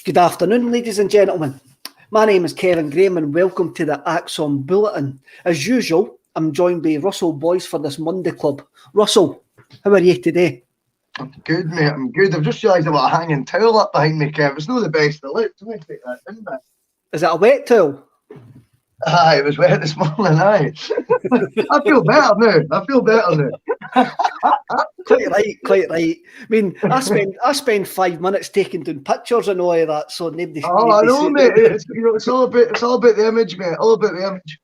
Good afternoon, ladies and gentlemen. My name is Kevin Graham and welcome to the ACSOM Bulletin. As usual, I'm joined by Russell Boyce for this Monday Club. Russell, how are you today? I'm good, mate. I'm good. I've just realised I've got a hanging towel up behind me, Kev. It's not the best to look. Let me take that, didn't I? Is it a wet towel? Aye, it was wet this morning, aye. I feel better now. Quite right. I mean, I spend 5 minutes taking down pictures and all of that, so nobody. Oh, I know, mate. It's all about the image, mate. All about the image.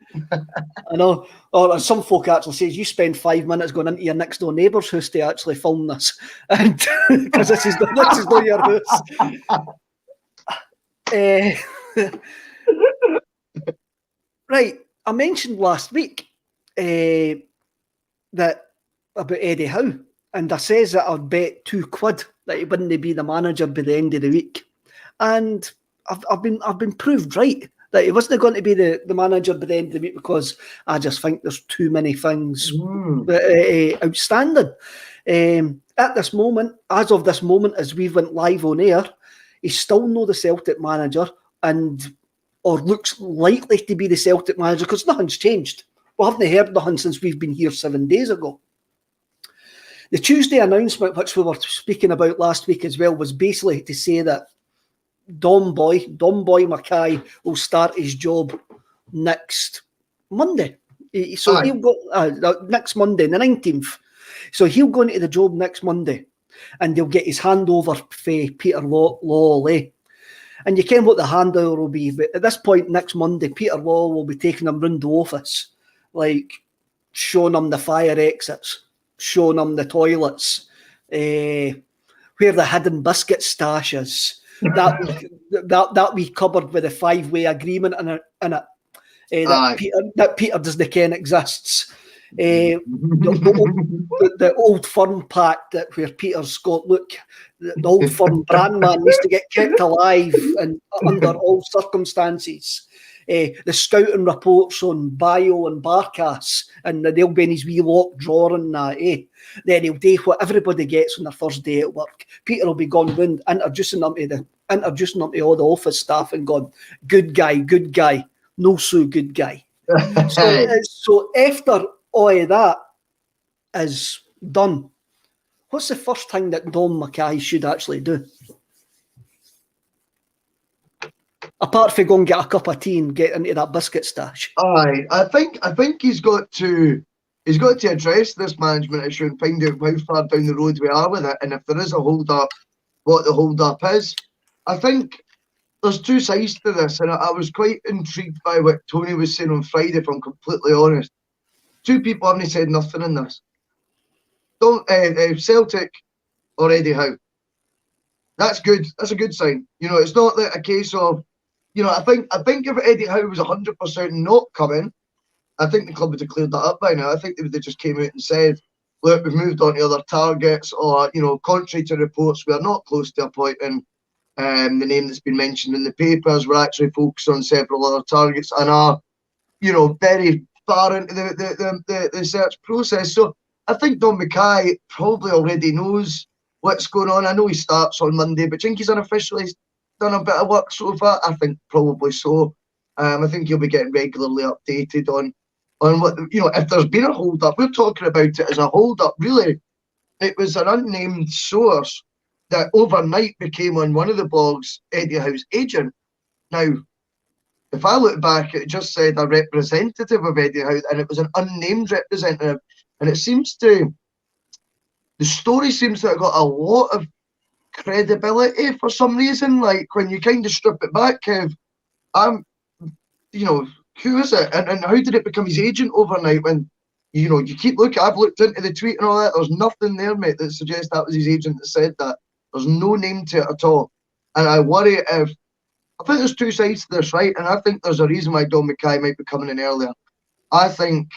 I know. Or some folk actually says you spend 5 minutes going into your next door neighbour's house to actually film this, and because this is not your house. Right, I mentioned last week that about Eddie Howe, and I says that I'd bet £2 that he wouldn't be the manager by the end of the week, and I've been proved right that he wasn't going to be the manager by the end of the week because I just think there's too many things outstanding. At this moment, as of this moment, as we went live on air, he's still not the Celtic manager or looks likely to be the Celtic manager because nothing's changed. We haven't heard nothing since we've been here 7 days ago. The Tuesday announcement, which we were speaking about last week as well, was basically to say that Dom Boy McKay will start his job next Monday. So he'll go next Monday, the 19th. So he'll go into the job next Monday and they'll get his handover for Peter Lawley. And you can what the handover will be. But at this point next Monday, Peter Law will be taking him round the office, like showing him the fire exits, showing him the toilets, where the hidden biscuit stash is, that we covered with a 5-way agreement in it, that Peter doesn't ken exists. The old firm pack where Peter's got, look, the old firm brand man needs to get kept alive and under all circumstances. The scouting reports on Bio and Barkas, and they'll be in his wee locked drawer and that, Then he'll do what everybody gets on their first day at work. Peter will be gone round, introducing them to all the office staff and gone, good guy, no so good guy. So after all of that is done, what's the first thing that Dom McKay should actually do? Apart from go and get a cup of tea and get into that biscuit stash. Aye, I think he's got to address this management issue and find out how far down the road we are with it, and if there is a hold up, what the hold up is. I think there's two sides to this, and I was quite intrigued by what Tony was saying on Friday, if I'm completely honest. Two people haven't said nothing in this. Celtic or Eddie Howe. That's good. That's a good sign. It's not like a case of, I think if Eddie Howe was 100% not coming, I think the club would have cleared that up by now. I think they would have just came out and said, look, we've moved on to other targets, or, contrary to reports, we are not close to appointing the name that's been mentioned in the papers. We're actually focused on several other targets and are, very far into the search process. So I think Dom McKay probably already knows what's going on. I know he starts on Monday, but do you think he's unofficially done a bit of work so far? I think probably so. I think he'll be getting regularly updated on what, if there's been a hold up. We're talking about it as a hold up. Really, it was an unnamed source that overnight became on one of the blogs Eddie Howe's agent. Now, if I look back, it just said a representative of Eddie Howe, and it was an unnamed representative. And it seems the story seems to have got a lot of credibility for some reason. Like when you kind of strip it back, Kev, who is it? And how did it become his agent overnight when, you keep looking, I've looked into the tweet and all that, there's nothing there, mate, that suggests that was his agent that said that. There's no name to it at all. And I worry I think there's two sides to this, right? And I think there's a reason why Dom McKay might be coming in earlier. I think,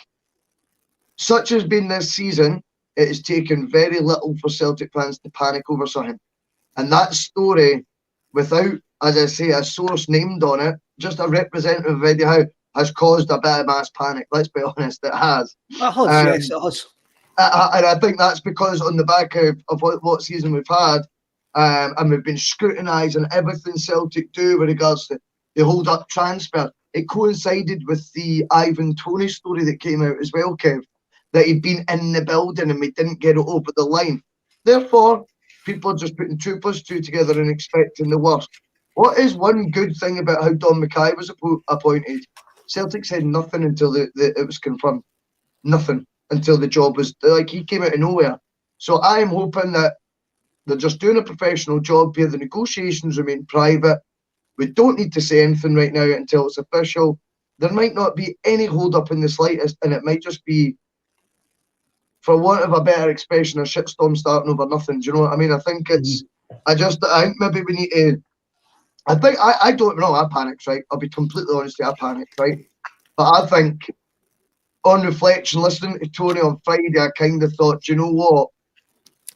such has been this season, it has taken very little for Celtic fans to panic over something. And that story, without, as I say, a source named on it, just a representative of Eddie Howe, has caused a bit of mass panic. Let's be honest, it has. It has, yes, it has. And I think that's because on the back of what season we've had, and we've been scrutinising everything Celtic do with regards to the hold-up transfer. It coincided with the Ivan Toney story that came out as well, Kev, that he'd been in the building and we didn't get it over the line. Therefore, people are just putting 2 + 2 together and expecting the worst. What is one good thing about how Don McKay was appointed? Celtic said nothing until it was confirmed. Nothing until the job was, like, he came out of nowhere. So I'm hoping that they're just doing a professional job here. The negotiations remain private. We don't need to say anything right now until it's official. There might not be any hold-up in the slightest, and it might just be, for want of a better expression, a shitstorm starting over nothing. Do you know what I mean? I think it's, I think maybe we need to, I don't know, I panicked, right? I'll be completely honest with you, I panicked, right? But I think, on reflection, listening to Tony on Friday, I kind of thought, do you know what?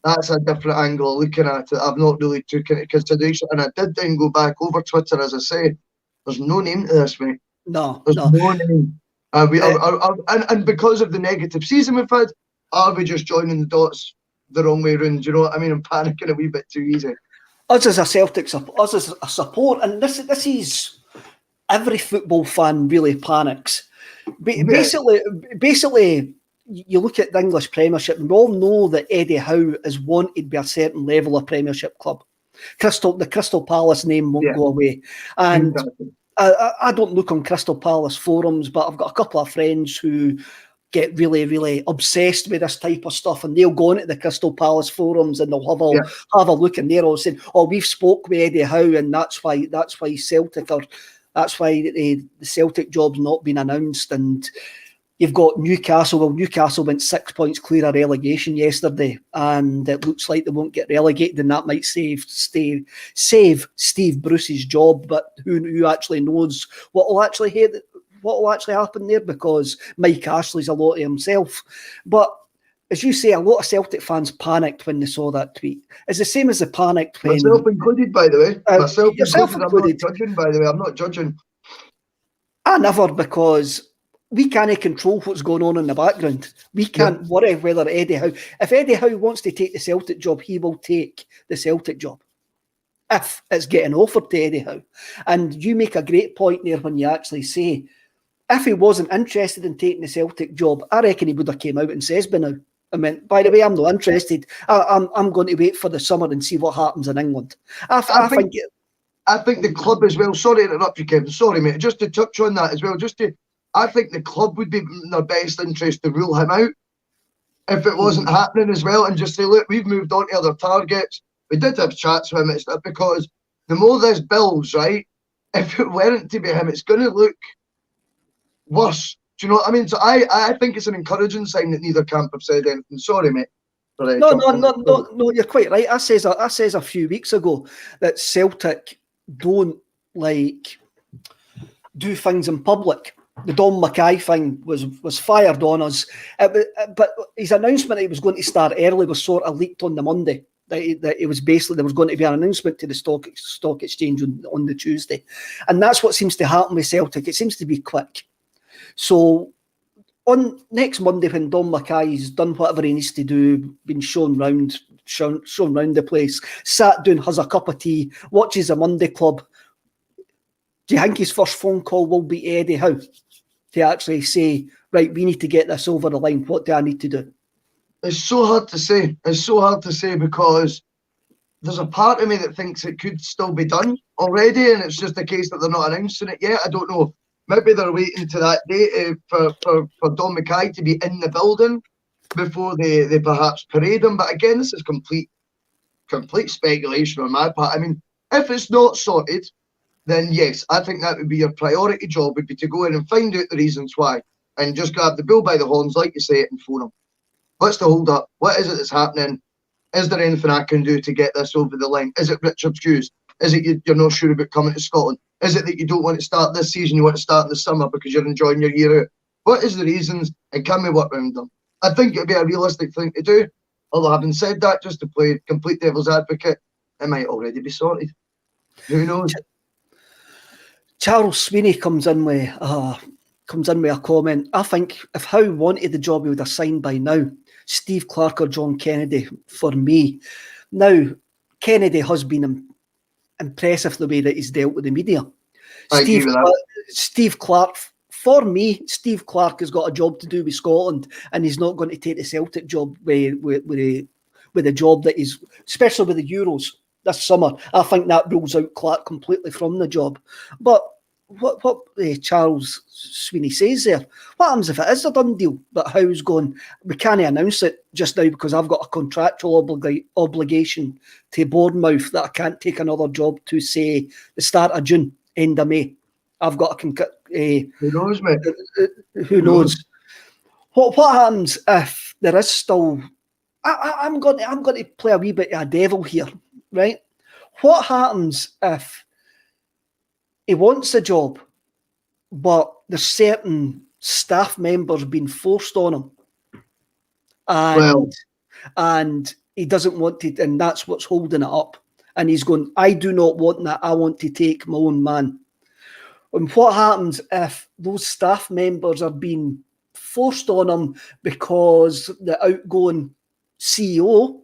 That's a different angle of looking at it. I've not really taken into consideration. And I did then go back over Twitter, as I say. There's no name to this, mate. No, There's no name. And because of the negative season we've had, are we just joining the dots the wrong way around? Do you know what I mean? I'm panicking a wee bit too easy. Us as a Celtic, us as a support, and this is every football fan really panics. Basically, you look at the English Premiership, and we all know that Eddie Howe is wanted by a certain level of Premiership club. The Crystal Palace name won't go away. And exactly. I don't look on Crystal Palace forums, but I've got a couple of friends who get really, really obsessed with this type of stuff, and they'll go into the Crystal Palace forums and they'll have a look, and they're all saying, "Oh, we've spoke with Eddie Howe, and that's why Celtic are, that's why the Celtic job's not been announced." And you've got Newcastle. Well, Newcastle went 6 points clear of relegation yesterday, and it looks like they won't get relegated, and that might save Steve Bruce's job. But who actually knows what will actually happen there, because Mike Ashley's a lot of himself. But as you say, a lot of Celtic fans panicked when they saw that tweet. It's the same as they panicked when... Myself included, by the way. Myself yourself included. I'm not judging, by the way. I'm not judging. I never, because we can't control what's going on in the background. We can't worry whether Eddie Howe... If Eddie Howe wants to take the Celtic job, he will take the Celtic job, if it's getting offered to Eddie Howe. And you make a great point there when you actually say, if he wasn't interested in taking the Celtic job, I reckon he would have came out and says by now, I mean, by the way, I'm not interested. I'm going to wait for the summer and see what happens in England. I think the club as well. Sorry to interrupt you, Kevin. Sorry, mate. Just to touch on that as well. I think the club would be in their best interest to rule him out if it wasn't happening as well, and just say, look, we've moved on to other targets. We did have chats with him. It's not, because the more this builds, right? If it weren't to be him, it's going to look worse. Do you know what I mean? So I think it's an encouraging sign that neither camp have said anything. Sorry, mate. No, you're quite right. I says a few weeks ago that Celtic don't do things in public. The Dom McKay thing was fired on us, but his announcement that he was going to start early was sort of leaked on the Monday. That it was basically, there was going to be an announcement to the stock exchange on the Tuesday, and that's what seems to happen with Celtic. It seems to be quick. So on next Monday, when Dom McKay's done whatever he needs to do, been shown round the place, sat down, has a cup of tea, watches a Monday Club, do you think his first phone call will be Eddie Howe to actually say, right, we need to get this over the line? What do I need to do? It's so hard to say. It's so hard to say, because there's a part of me that thinks it could still be done already, and it's just a case that they're not announcing it yet. I don't know. Maybe they're waiting to that day for Dom McKay to be in the building before they perhaps parade him. But again, this is complete speculation on my part. I mean, if it's not sorted, then yes, I think that would be your priority job, would be to go in and find out the reasons why, and just grab the bull by the horns, like you say, and phone him. What's the hold up? What is it that's happening? Is there anything I can do to get this over the line? Is it Richard Hughes? Is it you're not sure about coming to Scotland? Is it that you don't want to start this season, you want to start in the summer because you're enjoying your year out? What is the reasons, and can we work around them? I think it'd be a realistic thing to do. Although having said that, just to play complete devil's advocate, it might already be sorted. Who knows? Charles Sweeney comes in with a comment. I think if Howe wanted the job, he would have signed by now. Steve Clark or John Kennedy for me. Now, Kennedy has been impressive the way that he's dealt with the media. I agree with that. Steve Clark, for me, Steve Clark has got a job to do with Scotland, and he's not going to take the Celtic job with the job that he's, especially with the Euros this summer. I think that rules out Clark completely from the job. But what Charles Sweeney says there, what happens if it is a done deal? But Howe's going, we can't announce it just now because I've got a contractual obligation to Bournemouth that I can't take another job to, say, the start of June, end of May. I've got a... who knows, mate? Who knows? What happens if there is still... I'm going to play a wee bit of a devil here, right? What happens if he wants a job, but there's certain staff members being forced on him, and he doesn't want to, and that's what's holding it up. And he's going, I do not want that. I want to take my own man. And what happens if those staff members are being forced on him because the outgoing CEO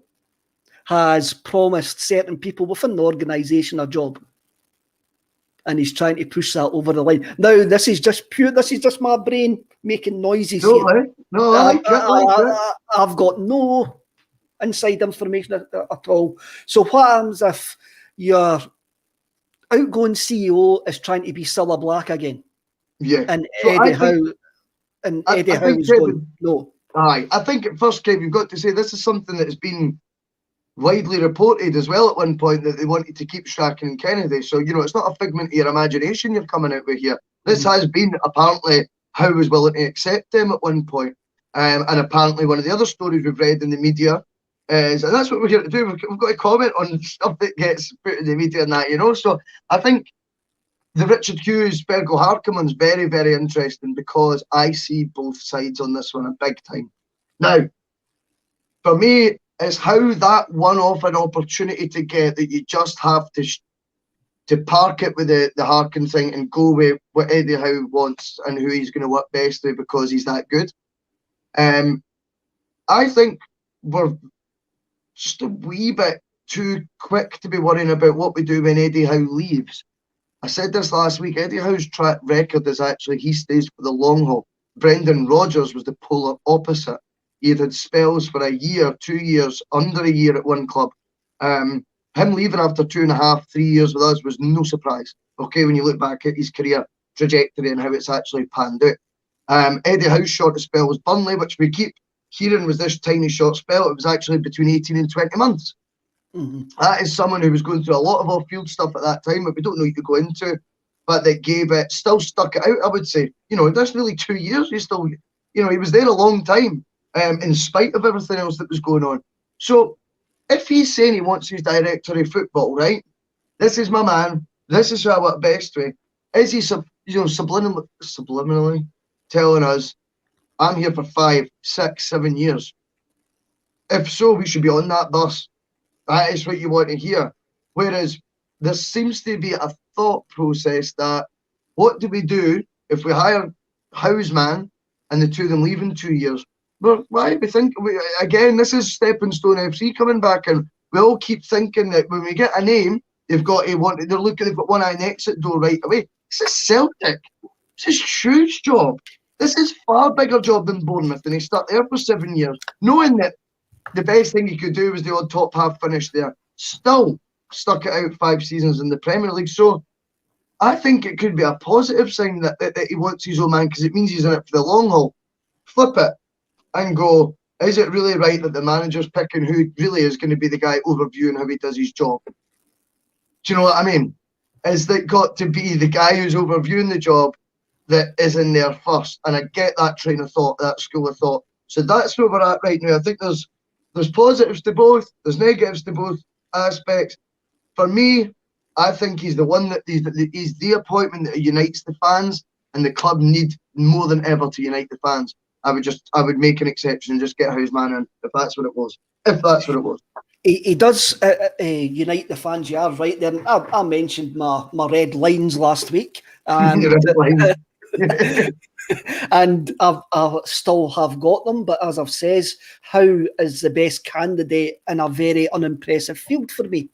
has promised certain people within the organisation a job, and he's trying to push that over the line? Now, this is just my brain making noises here. I've got no inside information at all. So what happens if your outgoing CEO is trying to be Cilla Black again? Yeah. And Eddie Howe is going, no. Aye, I think at first, Kev, you've got to say this is something that has been widely reported as well at one point, that they wanted to keep Strachan and Kennedy. So, it's not a figment of your imagination you're coming out with here. This has been, apparently, Howe was willing to accept them at one point. And apparently one of the other stories we've read in the media is, and that's what we're here to do, we've got to comment on stuff that gets put in the media and that, So I think the Richard Hughes, Fergal Harkoman's very, very interesting, because I see both sides on this one a big time. Now, for me, it's how that one-off an opportunity to get that you just have to park it with the Harkin thing and go with what Eddie Howe wants and who he's going to work best with because he's that good. I think we're just a wee bit too quick to be worrying about what we do when Eddie Howe leaves. I said this last week, Eddie Howe's track record is actually he stays for the long haul. Brendan Rodgers was the polar opposite. He had spells for a year, 2 years, under a year at one club. Him leaving after 2.5, 3 years with us was no surprise. Okay, when you look back at his career trajectory and how it's actually panned out. Eddie Howe's shortest spell was Burnley, which we keep hearing was this tiny short spell. It was actually between 18 and 20 months. That is someone who was going through a lot of off-field stuff at that time that we don't know you could go into, but that gave it, still stuck it out, I would say. That's really 2 years. He still, he was there a long time. In spite of everything else that was going on. So if he's saying he wants his director of football, right? This is my man. This is who I work best with. Is he subliminally telling us, I'm here for 5, 6, 7 years? If so, we should be on that bus. That is what you want to hear. Whereas there seems to be a thought process that, what do we do if we hire Howe's man and the two of them leave in 2 years? Well, why we think again? This is Stepping Stone FC coming back, and we all keep thinking that when we get a name, they've got to want. They're looking. They've got one eye on the exit door right away. This is Celtic. This is a huge job. This is far bigger job than Bournemouth, and he stuck there for 7 years, knowing that the best thing he could do was the odd top half finish there. Still stuck it out 5 seasons in the Premier League. So I think it could be a positive sign that he wants his own man, because it means he's in it for the long haul. Flip it and go, is it really right that the manager's picking who really is going to be the guy overviewing how he does his job? Do you know what I mean? Is that got to be the guy who's overviewing the job that is in there first? And I get that train of thought, that school of thought. So that's where we're at right now. I think there's positives to both, there's negatives to both aspects. For me, I think he's the one that he's the appointment that unites the fans, and the club need more than ever to unite the fans. I would make an exception and just get Howe's man in, if that's what it was. He does unite the fans. You are right there. I mentioned my red lines last week, and and I still have got them. But as I've said, Howe is the best candidate in a very unimpressive field for me.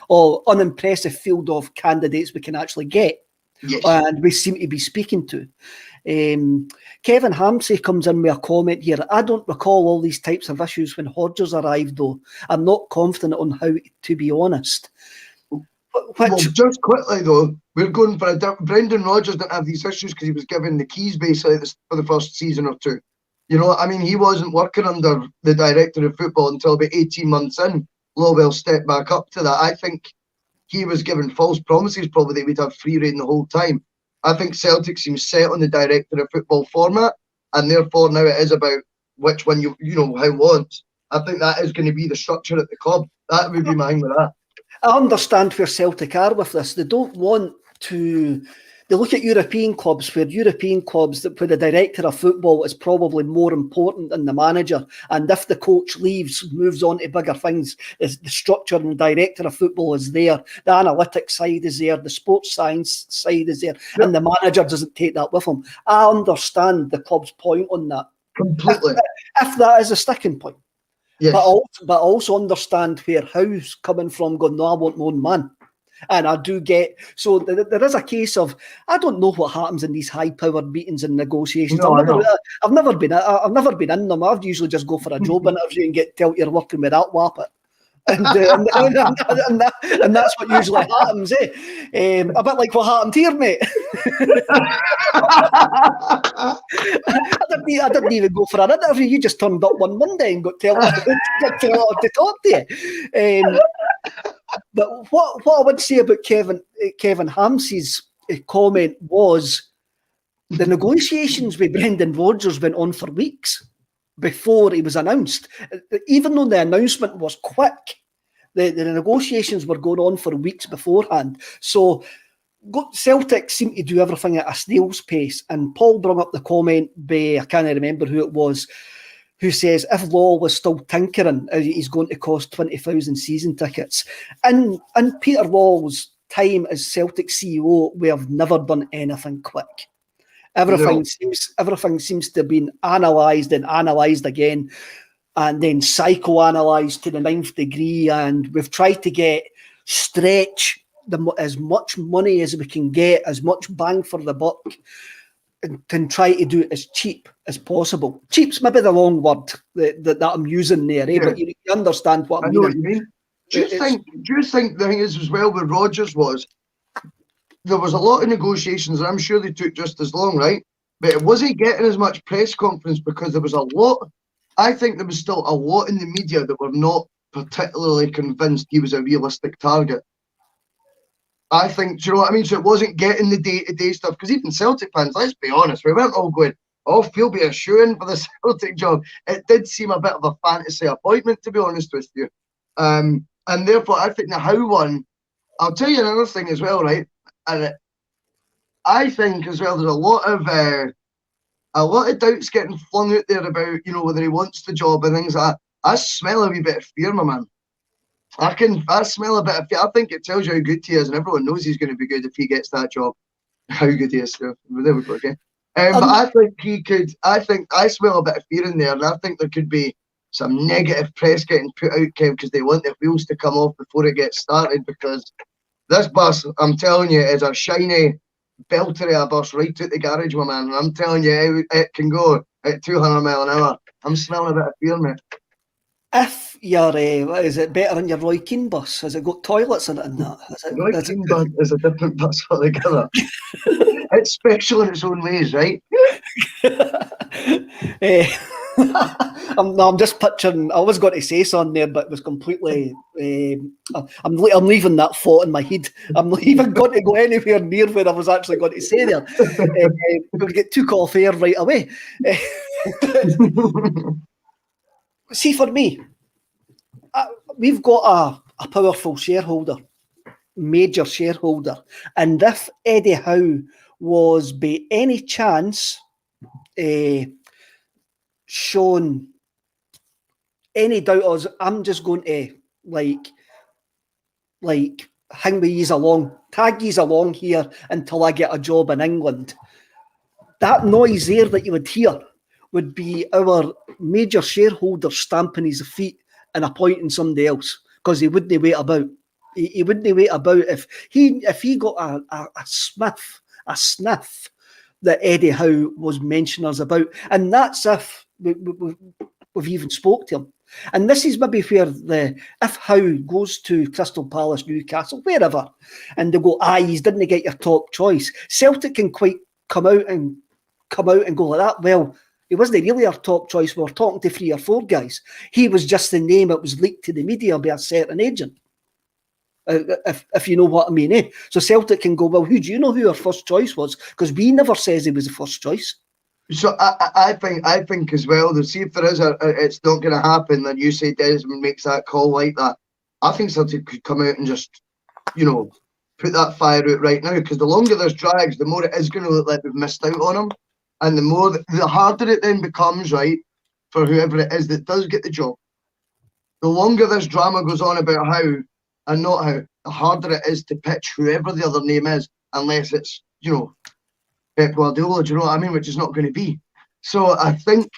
or unimpressive field of candidates we can actually get. Yes. And we seem to be speaking to. Kevin Hamsey comes in with a comment here. I don't recall all these types of issues when Hodges arrived, though. I'm not confident on how to be honest. Well, just quickly though, we're going for Brendan Rodgers didn't have these issues because he was given the keys basically for the first season or two. You know, I mean, he wasn't working under the director of football until about 18 months in. Lowell stepped back up to that. I think he was given false promises probably that we'd have free reign the whole time. I think Celtic seems set on the director of football format, and therefore now it is about which one you know how wants. I think that is going to be the structure at the club. That would be my aim with that. I understand where Celtic are with this. They don't want to. They look at European clubs where where the director of football is probably more important than the manager. And if the coach leaves, moves on to bigger things, the structure and the director of football is there. The analytics side is there. The sports science side is there. Yep. And the manager doesn't take that with him. I understand the club's point on that. Completely. If that is a sticking point. Yes. But also understand where Howe's coming from, going, no, I want my own man. And I do get, so there is a case of, I don't know what happens in these high-powered meetings and negotiations. No, I've never been in them. I've usually just go for a job interview and get told you're working with that wappet. And that's what usually happens, eh? A bit like what happened here, mate. I didn't even go for an interview. You just turned up one Monday and got told to talk to you. But what I would say about Kevin Hamsey's comment was the negotiations with Brendan Rodgers went on for weeks before he was announced. Even though the announcement was quick, the negotiations were going on for weeks beforehand. So Celtic seemed to do everything at a snail's pace. And Paul brought up the comment by, I can't remember who it was, who says if Law was still tinkering, he's going to cost 20,000 season tickets. And Peter Law's time as Celtic CEO, we have never done anything quick. Everything seems to have been analysed and analysed again, and then psychoanalysed to the 9th degree. And we've tried to stretch as much money as we can get, as much bang for the buck, and try to do it as cheap as possible. Cheap's maybe the wrong word that I'm using there, eh? Yeah. But you understand what I mean. Know what you mean. Do you think the thing is as well with Rodgers was there was a lot of negotiations, and I'm sure they took just as long, right? But it wasn't getting as much press conference because there was a lot. I think there was still a lot in the media that were not particularly convinced he was a realistic target. I think, do you know what I mean? So it wasn't getting the day-to-day stuff, because even Celtic fans, let's be honest, we weren't all going, oh, Phil be a shoo-in for the Celtic job. It did seem a bit of a fantasy appointment, to be honest with you. And therefore, I think the Howe one, I'll tell you another thing as well, right? And I think as well, there's a lot of doubts getting flung out there about, you know, whether he wants the job and things like that. I smell a wee bit of fear, my man. I smell a bit of fear. I think it tells you how good he is, and everyone knows he's going to be good if he gets that job. How good he is. So there we go again. But I think he could. I smell a bit of fear in there, and I think there could be some negative press getting put out, Kev, because they want the wheels to come off before it gets started. Because this bus, I'm telling you, is a shiny belter of a bus right out the garage, my man. And I'm telling you, it can go at 200 mile an hour. I'm smelling a bit of fear, mate. If you're, is it better than your Roy Keane bus? Has it got toilets in it and that? Roy Keane bus is a different bus altogether. It's special in its own ways, right? I'm just picturing. I was going to say something there, but it was completely. I'm leaving that thought in my head. I'm not even going to go anywhere near where I was actually going to say there. We'll get took off air right away. See, for me, we've got a powerful shareholder, major shareholder, and if Eddie Howe was by any chance shown any doubt, us, I'm just going to like hang with yous along, tag yous along here until I get a job in England. That noise there that you would hear would be our major shareholder stamping his feet and appointing somebody else, because he wouldn't wait about. He wouldn't wait about if he got a sniff that Eddie Howe was mentioning us about, and that's if we've even spoke to him. And this is maybe where if Howe goes to Crystal Palace, Newcastle, wherever, and they go, he didn't get your top choice. Celtic can quite come out and go like that. Well, he wasn't really our top choice. We were talking to 3 or 4 guys. He was just the name that was leaked to the media by a certain agent. If you know what I mean, eh? So Celtic can go, well, who do you know who our first choice was? Because we never says he was the first choice. So I think as well, to see if there is it's not going to happen, then you say Desmond makes that call like that. I think Celtic could come out and just, put that fire out right now, because the longer this drags, the more it is going to look like we've missed out on him, and the harder it then becomes, right, for whoever it is that does get the job. The longer this drama goes on about how and not how, the harder it is to pitch whoever the other name is, unless it's, Pep Guardiola, do you know what I mean? Which is not going to be. So I think,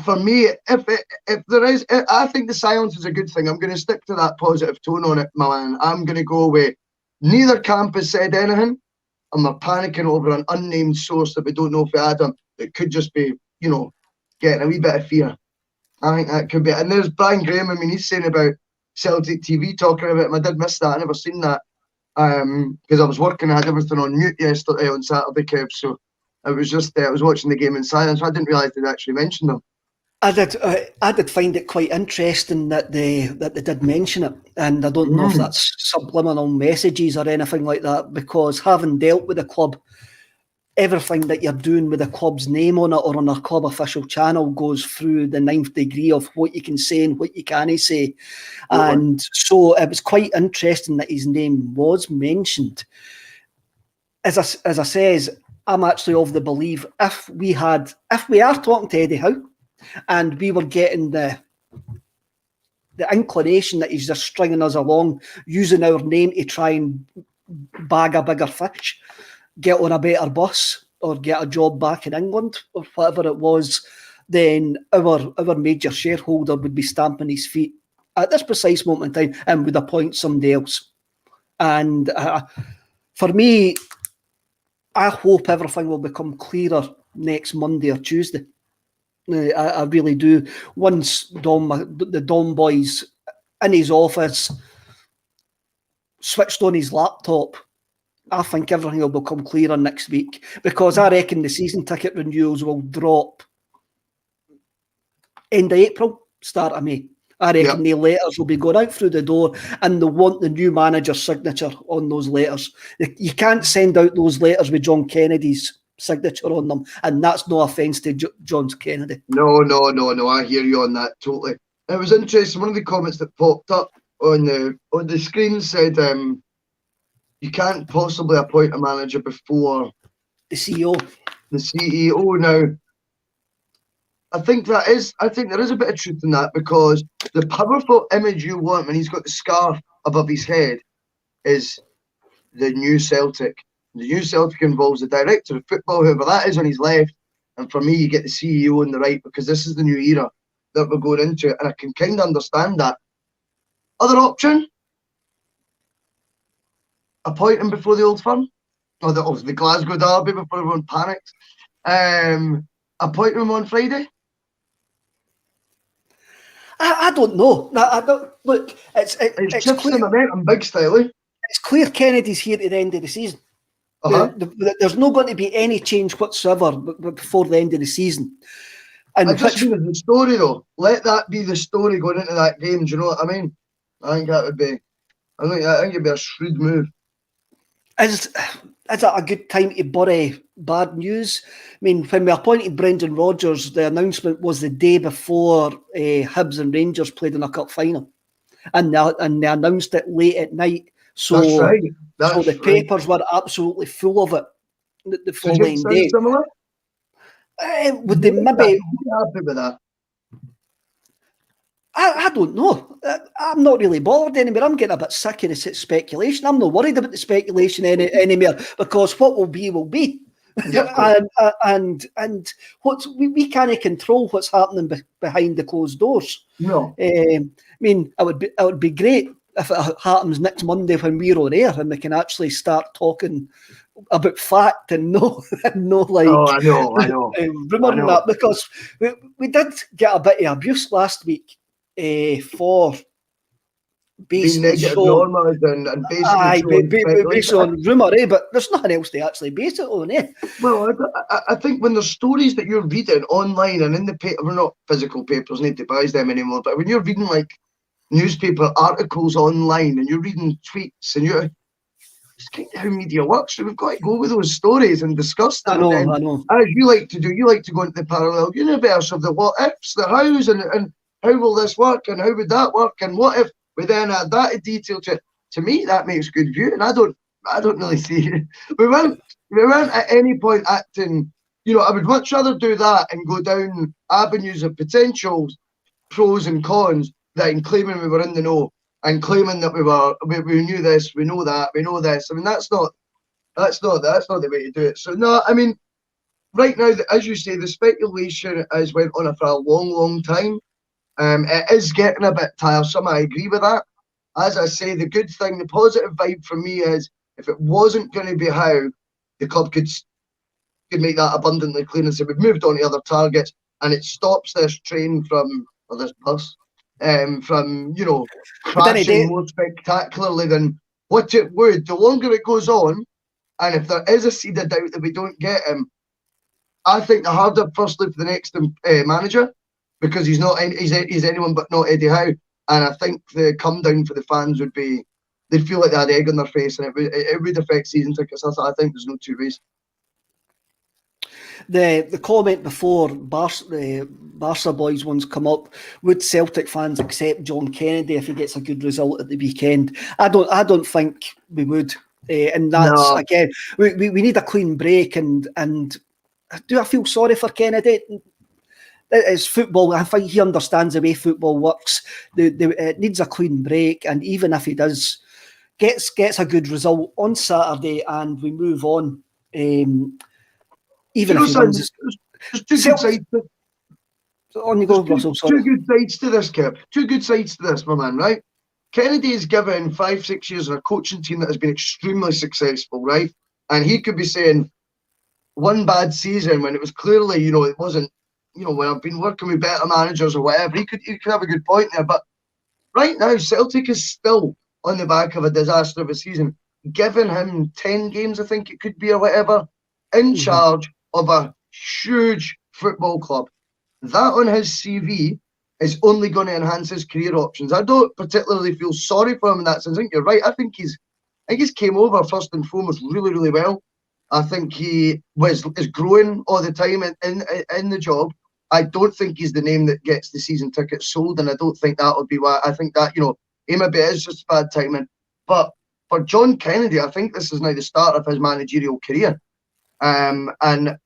for me, if there is, I think the silence is a good thing. I'm going to stick to that positive tone on it, Milan. I'm going to go with neither camp has said anything, and we're panicking over an unnamed source that we don't know if we had him. It could just be, getting a wee bit of fear. I think that could be. And there's Brian Graham. I mean, he's saying about Celtic TV talking about him. I did miss that. I never seen that. Because I was working, I had everything on mute yesterday on Saturday, Kev. So I was just I was watching the game in silence. I didn't realise they'd actually mentioned them. I did find it quite interesting that they did mention it, and I don't know if that's subliminal messages or anything like that, because having dealt with the club, everything that you're doing with the club's name on it or on a club official channel goes through the 9th degree of what you can say and what you can't say. And so it was quite interesting that his name was mentioned. As I says, I'm actually of the belief if we are talking to Eddie Howe and we were getting the inclination that he's just stringing us along, using our name to try and bag a bigger fish, get on a better bus or get a job back in England or whatever it was, then our major shareholder would be stamping his feet at this precise moment in time and would appoint somebody else. And for me, I hope everything will become clearer next Monday or Tuesday. I really do. Once the Dom boys in his office switched on his laptop, I think everything will become clearer next week, because I reckon the season ticket renewals will drop end of April, start of May. I reckon the letters will be going out through the door and they'll want the new manager's signature on those letters. You can't send out those letters with John Kennedy's signature on them, and that's no offence to John Kennedy. No, I hear you on that, totally. It was interesting, one of the comments that popped up on the screen said, you can't possibly appoint a manager before the CEO. The CEO. Now, I think there is a bit of truth in that, because the powerful image you want when he's got the scarf above his head is the new Celtic. The new Celtic involves the director of football, whoever that is, on his left, and for me, you get the CEO on the right, because this is the new era that we're going into, and I can kind of understand that. Other option? Appoint him before the Old Firm, or the Glasgow Derby before everyone panics. Appoint him on Friday. I don't know. I don't look. It's clear. Momentum, big style. It's clear Kennedy's here at the end of the season. There's not going to be any change whatsoever before the end of the season. And I just mean the story, though. Let that be the story going into that game. Do you know what I mean? I think that would be. I think it'd be a shrewd move. Is it a good time to bury bad news? I mean, when we appointed Brendan Rodgers, the announcement was the day before Hibs and Rangers played in a cup final, and they announced it late at night. So, that's right. So the papers were absolutely full of it the following day. Similar? Would they maybe? Happy with that? I don't know. I'm not really bothered anymore. I'm getting a bit sick of the speculation. I'm not worried about the speculation anymore, because what will be will be. Yeah, and what we can't control what's happening behind the closed doors. No. I mean, it would be great if it happens next Monday when we're on air and we can actually start talking about fact and no like Oh, I know. rumour and that, because we did get a bit of abuse last week for being basically negative showing, normals and basically showing based on rumour, but there's nothing else to actually base it on, eh? Well, I think when there's stories that you're reading online and in the paper, we're not physical papers, need to buy them anymore, but when you're reading like newspaper articles online and you're reading tweets and it's kind of how media works. So we've got to go with those stories and discuss them. I know. As you like to do, you like to go into the parallel universe of the what ifs, the hows, and how will this work and how would that work and what if we then add that in detail to it. To me, that makes good view, and I don't really see it. We weren't at any point acting. I would much rather do that and go down avenues of potential pros and cons than claiming we were in the know and claiming that we knew this, we know that, we know this. I mean, that's not the way to do it. So no, I mean, right now, as you say, the speculation has went on for a long, long time. It is getting a bit tiresome. I agree with that. As I say, the good thing, the positive vibe for me is if it wasn't going to be Howe, the club could make that abundantly clear and say we've moved on to other targets, and it stops this train or this bus from crashing more spectacularly than what it would. The longer it goes on, and if there is a seed of doubt that we don't get him, I think the harder firstly for the next manager, because he's anyone but not Eddie Howe, and I think the come down for the fans would be they'd feel like they had egg on their face, and it would affect season tickets. I think there's no two ways. The comment before the Barca boys ones come up, would Celtic fans accept John Kennedy if he gets a good result at the weekend? I don't think we would, and that's again we need a clean break, and do I feel sorry for Kennedy? It's football. I think he understands the way football works. It needs a clean break, and even if he gets a good result on Saturday and we move on, even if he wins, there's two good sides. On you go, Russell. Two good sides to this, Kev. Two good sides to this, my man. Right? Kennedy is given 5-6 years of a coaching team that has been extremely successful, right? And he could be saying one bad season when it was clearly, it wasn't. When I've been working with better managers or whatever, he could have a good point there. But right now, Celtic is still on the back of a disaster of a season. Giving him 10 games, I think it could be, or whatever, in charge of a huge football club. That on his CV is only going to enhance his career options. I don't particularly feel sorry for him in that sense. I think you're right. I think he's came over first and foremost really, really well. I think he is growing all the time in the job. I don't think he's the name that gets the season tickets sold, and I don't think that would be why. I think that, maybe it is just bad timing. But for John Kennedy, I think this is now the start of his managerial career. And I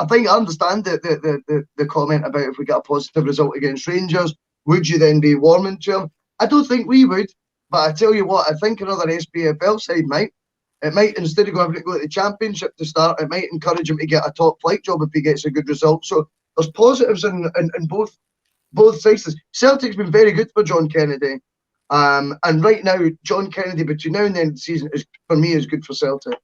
think I understand the comment about if we get a positive result against Rangers, would you then be warming to him? I don't think we would, but I tell you what, I think another SPFL side might. It might, instead of having to go to the Championship to start, it might encourage him to get a top flight job if he gets a good result. So there's positives in both sides. Celtic's been very good for John Kennedy. And right now, John Kennedy, between now and the end of the season, for me, is good for Celtic.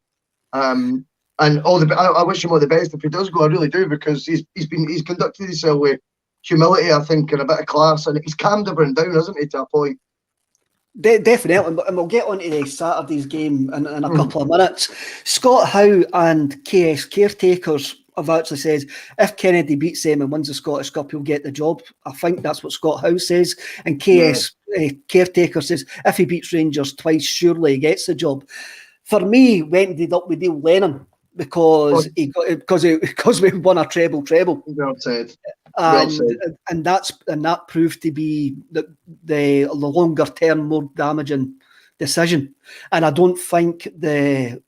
And I wish him all the best if he does go. I really do, because he's conducted himself with humility, I think, and a bit of class, and he's calmed everyone down, hasn't he, to a point. Definitely, and we'll get on to the Saturday's game in a couple of minutes. Scott Howe and KS Caretakers have actually said if Kennedy beats them and wins the Scottish Cup, he'll get the job. I think that's what Scott Howe says. And KS Caretaker says if he beats Rangers twice, surely he gets the job. For me, we ended up with Neil Lennon because we won a treble. Well said. And that proved to be the longer term, more damaging decision. And I don't think and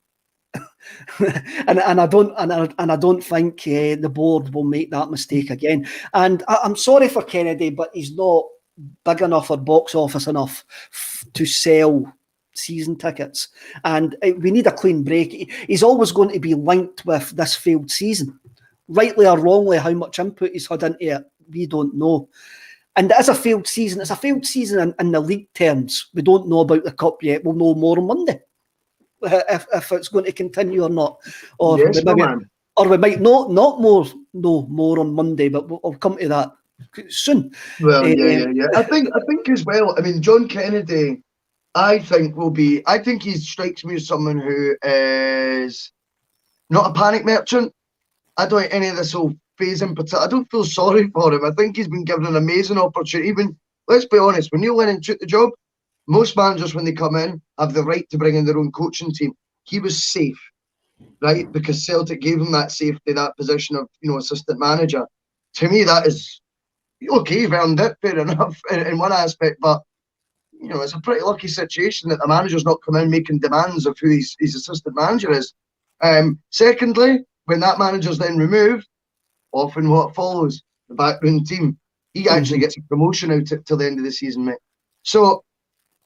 I don't think the board will make that mistake again. And I'm sorry for Kennedy, but he's not big enough or box office enough to sell season tickets. And we need a clean break. He's always going to be linked with this failed season. Rightly or wrongly, how much input he's had into it, we don't know. And it is a failed season. It's a failed season in the league terms. We don't know about the cup yet. We'll know more on Monday if it's going to continue or not. Or yes, we might not know more on Monday, but we'll come to that soon. Well, yeah. I think as well. I mean, John Kennedy, I think he strikes me as someone who is not a panic merchant. I don't think any of this whole phase in particular. I don't feel sorry for him. I think he's been given an amazing opportunity. Even, let's be honest, when Neil Lennon took the job, most managers, when they come in, have the right to bring in their own coaching team. He was safe, right? Because Celtic gave him that safety, that position of, assistant manager. To me, that is okay. You've earned it, fair enough, in one aspect, but it's a pretty lucky situation that the manager's not come in making demands of who his assistant manager is. Secondly, when that manager's then removed, often what follows, the backroom team, he actually gets a promotion out till the end of the season, mate. So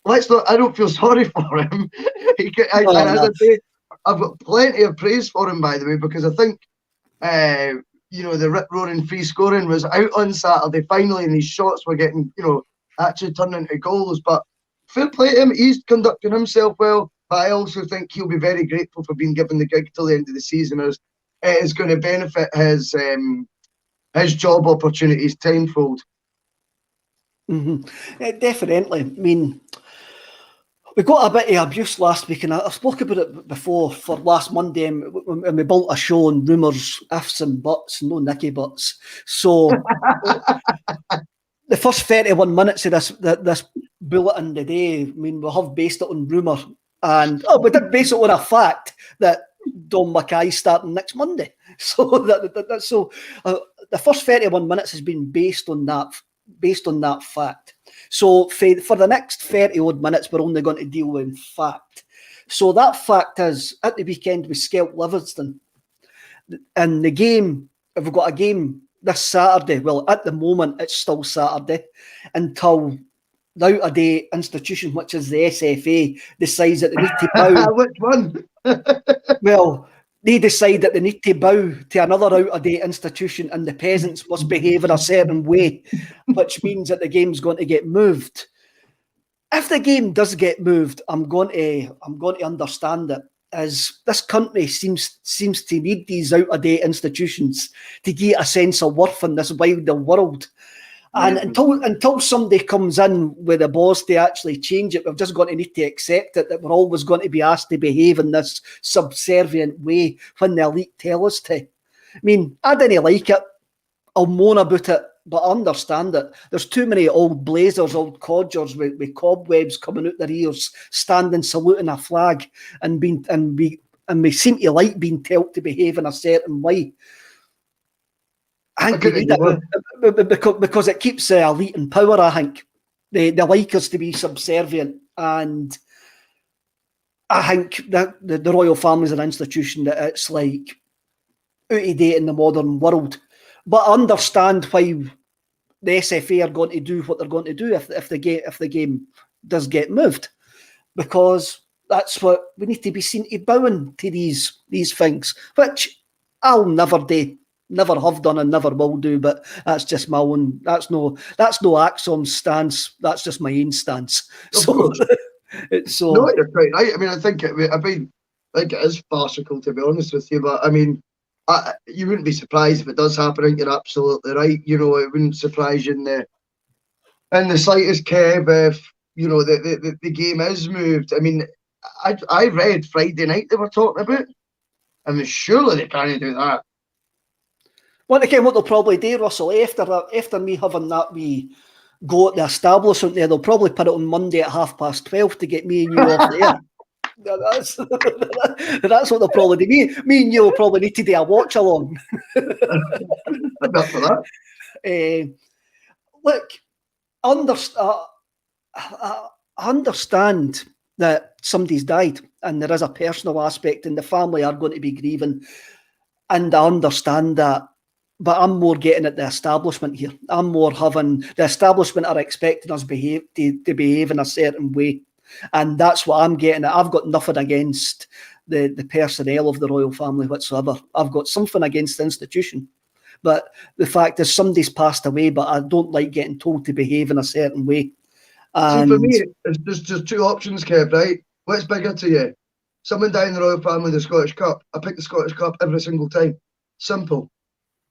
I don't feel sorry for him. As I say, I've got plenty of praise for him, by the way, because I think the rip-roaring free scoring was out on Saturday finally, and these shots were getting, actually turned into goals. But fair play to him, he's conducting himself well. But I also think he'll be very grateful for being given the gig till the end of the season, as it is going to benefit his job opportunities tenfold. Definitely. I mean, we got a bit of abuse last week, and I spoke about it before for last Monday, and we built a show on rumours, ifs and buts, no Nicky butts. So the first 31 minutes of this bulletin today, I mean, we have based it on rumour, and we did base it on a fact that Dom McKay starting next Monday. So the first 31 minutes has been based on that fact. So for the next 30 odd minutes, we're only going to deal with fact. So that fact is, at the weekend with Skelp Livingston, and the game, if we've got a game this Saturday, well, at the moment it's still Saturday, until the out-of-date institution, which is the SFA, decides that they need to bow. Which one? Well, they decide that they need to bow to another out-of-date institution, and the peasants must behave in a certain way, which means that the game's going to get moved. If the game does get moved, I'm going to understand it, as this country seems to need these out-of-date institutions to get a sense of worth in this wilder world. And until somebody comes in with a boss to actually change it, we're just going to need to accept it, that we're always going to be asked to behave in this subservient way when the elite tell us to. I mean, I didn't like it. I'll moan about it, but I understand it. There's too many old blazers, old codgers with cobwebs coming out their ears, standing saluting a flag, and we seem to like being told to behave in a certain way. I think we need it because it keeps the elite in power. I think they like us to be subservient, and I think that the royal family is an institution that it's like out of date in the modern world. But I understand why the SFA are going to do what they're going to do if the game does get moved, because that's what we need to be seen to bowing to these things, which I'll never do. Never have done and never will do, but that's just my own. That's no ACSOM's stance. That's just my own stance. No, you're quite right. I mean, I think it is farcical, to be honest with you. But I mean, you wouldn't be surprised if it does happen. I think you're absolutely right. It wouldn't surprise you in the slightest, Kev, if the game is moved. I mean, I read Friday night they were talking about. I mean, surely they can't do that. Well, again, what they'll probably do, Russell, after me having that wee go at the establishment there, they'll probably put it on Monday at 12:30 to get me and you off there. That's what they'll probably do. Me and you will probably need to do a watch along. Enough for that. Look, I understand that somebody's died, and there is a personal aspect, and the family are going to be grieving, and I understand that. But I'm more getting at the establishment here. I'm more having the establishment are expecting us to behave in a certain way. And that's what I'm getting at. I've got nothing against the personnel of the royal family whatsoever. I've got something against the institution. But the fact is, somebody's passed away, but I don't like getting told to behave in a certain way. And see, for me, there's just two options, Kev, right? What's bigger to you? Someone dying in the royal family of the Scottish Cup. I pick the Scottish Cup every single time. Simple.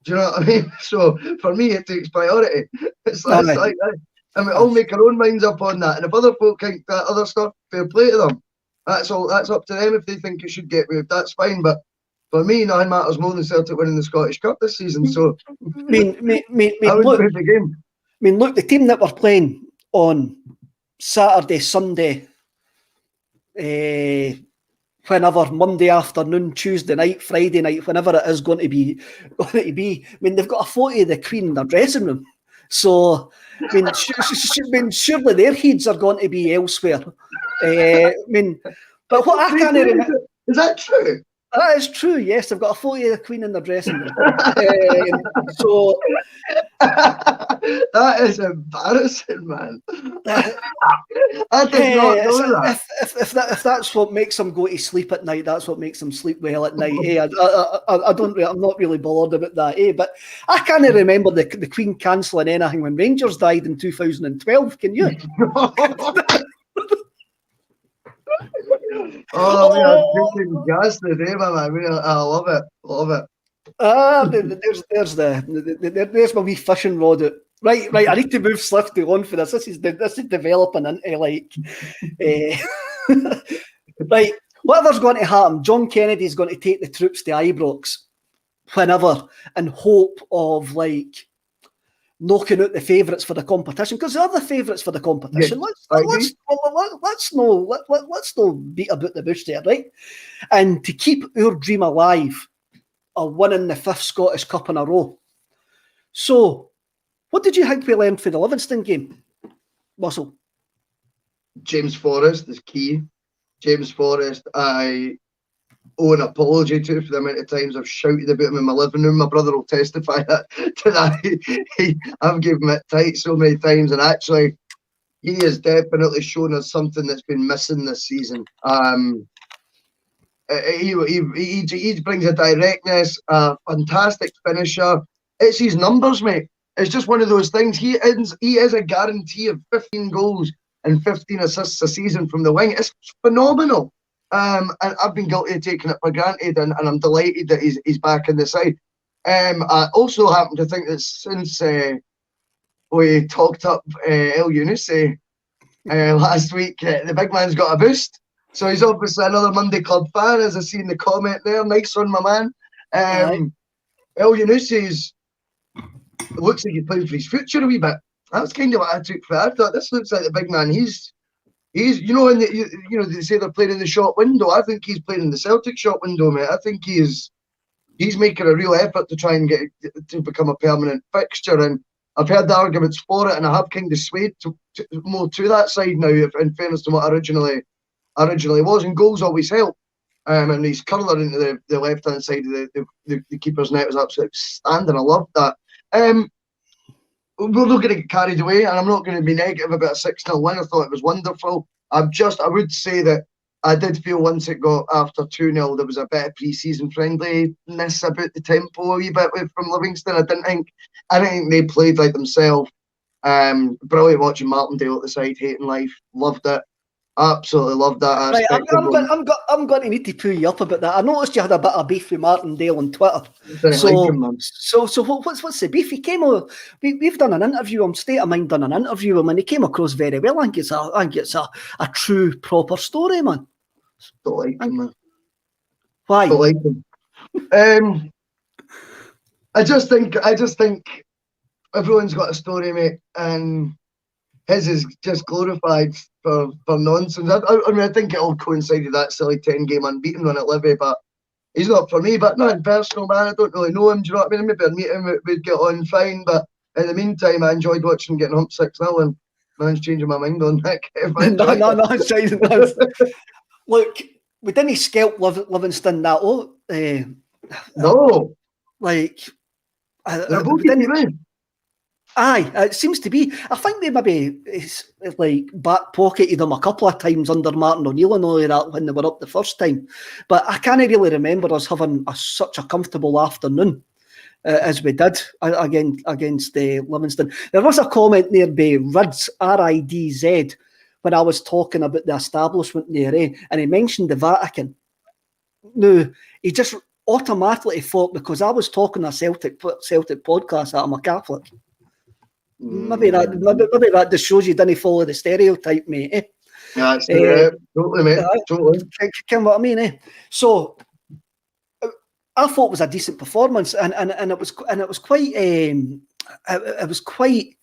Do you know what I mean? So for me, it takes priority. It's like that. And we all make our own minds up on that. And if other folk think that other stuff, fair play to them. That's all. That's up to them. If they think it should get moved, that's fine. But for me, nothing matters more than Celtic winning the Scottish Cup this season. So I mean, I would look, move the game. I mean, look, the team that we're playing on Saturday, Sunday, whenever, Monday afternoon, Tuesday night, Friday night, whenever it is going to be. I mean, they've got a photo of the Queen in their dressing room. So, I mean, surely their heads are going to be elsewhere. I mean, but what I can't remember. Is that true? That is true, yes. They've got a photo of the Queen in their dressing room. So that is embarrassing, man. I did not know that. If that's what makes them go to sleep at night, that's what makes them sleep well at night. I'm not really bothered about that. But I can't remember the Queen cancelling anything when Rangers died in 2012. Can you? Oh, we are drinking gas today, man. I love it. Love it. There's my wee fishing rod out. Right. I need to move swiftly on for this. This is developing into like, right. Whatever's going to happen, John Kennedy's going to take the troops to Ibrox whenever, in hope of like knocking out the favourites for the competition, because they're the favourites for the competition. Yes, let's no beat about the bush there, right? And to keep our dream alive of winning the 5th Scottish Cup in a row. So, what did you think we learned for the Livingston game, Russell? James Forrest is key. James Forrest, I owe an apology to for the amount of times I've shouted about him in my living room. My brother will testify to that. I've given him it tight so many times, and actually, he has definitely shown us something that's been missing this season. He brings a directness, a fantastic finisher. It's his numbers, mate. It's just one of those things. He is a guarantee of 15 goals and 15 assists a season from the wing. It's phenomenal. And I've been guilty of taking it for granted, and I'm delighted that he's back in the side. I also happen to think that since we talked up El Younousi last week, the big man's got a boost. So he's obviously another Monday Club fan, as I see in the comment there. Nice one, my man. El Younousi looks like he's playing for his future a wee bit. That's kind of what I took for it. I thought, this looks like the big man. He's you know, they say they're playing in the shop window. I think he's playing in the Celtic shop window, mate. I think he's making a real effort to try and get to become a permanent fixture. And I've heard the arguments for it, and I have kind of swayed more to that side now, in fairness to what originally was. And goals always help. And his curler into the left hand side of the keeper's net was absolutely outstanding. I loved that. We're not going to get carried away, and I'm not going to be negative about a 6-0 win. I thought it was wonderful. I would say that I did feel once it got after 2-0, there was a bit of pre-season friendliness about the tempo a wee bit from Livingston. I didn't think they played like themselves. Brilliant watching Martindale at the side, hating life. Loved it. Absolutely loved that aspect. Right, I'm going to need to pull you up about that. I noticed you had a bit of beef with Martindale on Twitter. So what's the beef? He came over. We've done an interview on State of Mind. Done an interview with him, and he came across very well. I think it's a true proper story, man. Don't like him, man. Why? Don't like him. I just think everyone's got a story, mate, and his is just glorified for nonsense. I mean, I think it all coincided, that silly 10-game unbeaten run at Livy, but he's not for me. But nothing personal, man. I don't really know him. Do you know what I mean? Maybe I'd meet him, we'd get on fine. But in the meantime, I enjoyed watching him getting humped 6-0, and man's changing my mind on that. No. Look, we didn't scalp Livingston that low. No. Like, they're both good. Aye, it seems to be. I think they maybe like back pocketed them a couple of times under Martin O'Neill and all of that when they were up the first time. But I can't really remember us having such a comfortable afternoon as we did against Livingston. There was a comment there by Rids, R-I-D-Z, when I was talking about the establishment there, and he mentioned the Vatican. No, he just automatically thought, because I was talking a Celtic podcast that I'm a Catholic. Maybe that just shows you didn't follow the stereotype, mate. Yeah, totally, mate. Totally. Can what I mean, So I thought it was a decent performance, and it was quite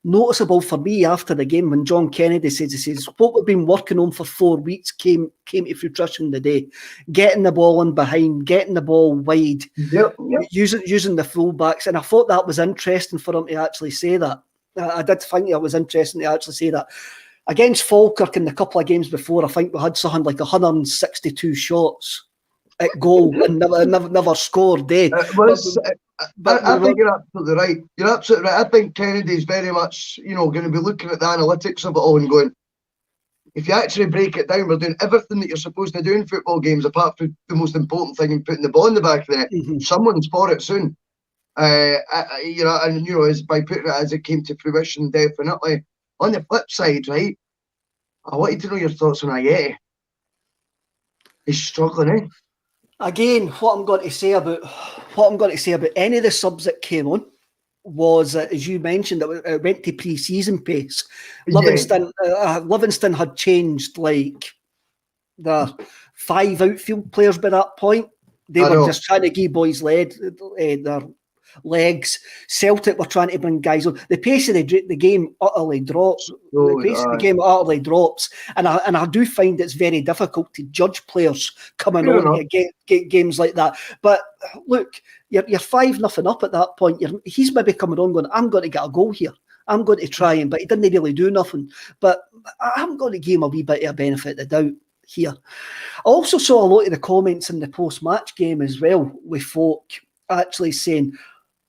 noticeable for me after the game when John Kennedy says what we've been working on for 4 weeks came to fruition today. Getting the ball in behind, getting the ball wide, using the fullbacks, and I thought that was interesting for him to actually say that. I did think it was interesting to actually say that. Against Falkirk in the couple of games before, I think we had something like 162 shots at goal and never scored. I think you're absolutely right. You're absolutely right. I think Kennedy's very much, going to be looking at the analytics of it all and going, if you actually break it down, we're doing everything that you're supposed to do in football games, apart from the most important thing in putting the ball in the back of the net. Mm-hmm. Someone's for it soon. As by putting it as it came to fruition, definitely. On the flip side, right, I want you to know your thoughts on Ayeti. He's struggling, eh? Again, what I'm going to say about any of the subs that came on was, as you mentioned, it went to pre-season pace. Livingston had changed like the 5 outfield players by that point. They were just trying to give boys their legs. Celtic were trying to bring guys on. The pace of the game utterly drops. And I do find it's very difficult to judge players coming on to get games like that. But look, you're 5-0 up at that point. He's maybe coming on going, I'm going to get a goal here. I'm going to try him, but he didn't really do nothing. But I'm going to give him a wee bit of a benefit of the doubt here. I also saw a lot of the comments in the post-match game as well, with folk actually saying,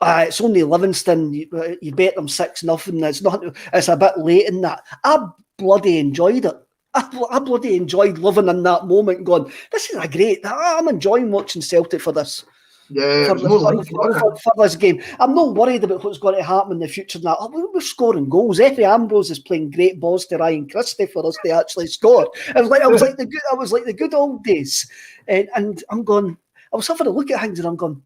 it's only Livingston. You bet them 6-0. It's a bit late in that. I bloody enjoyed it. I bloody enjoyed living in that moment. Going, this is I'm enjoying watching Celtic for this. Yeah, for this game. I'm not worried about what's going to happen in the future. Now we're scoring goals. Eddie Ambrose is playing great balls to Ryan Christie for us to actually score. It was like the good old days. And I'm going. I was having a look at things and I'm going,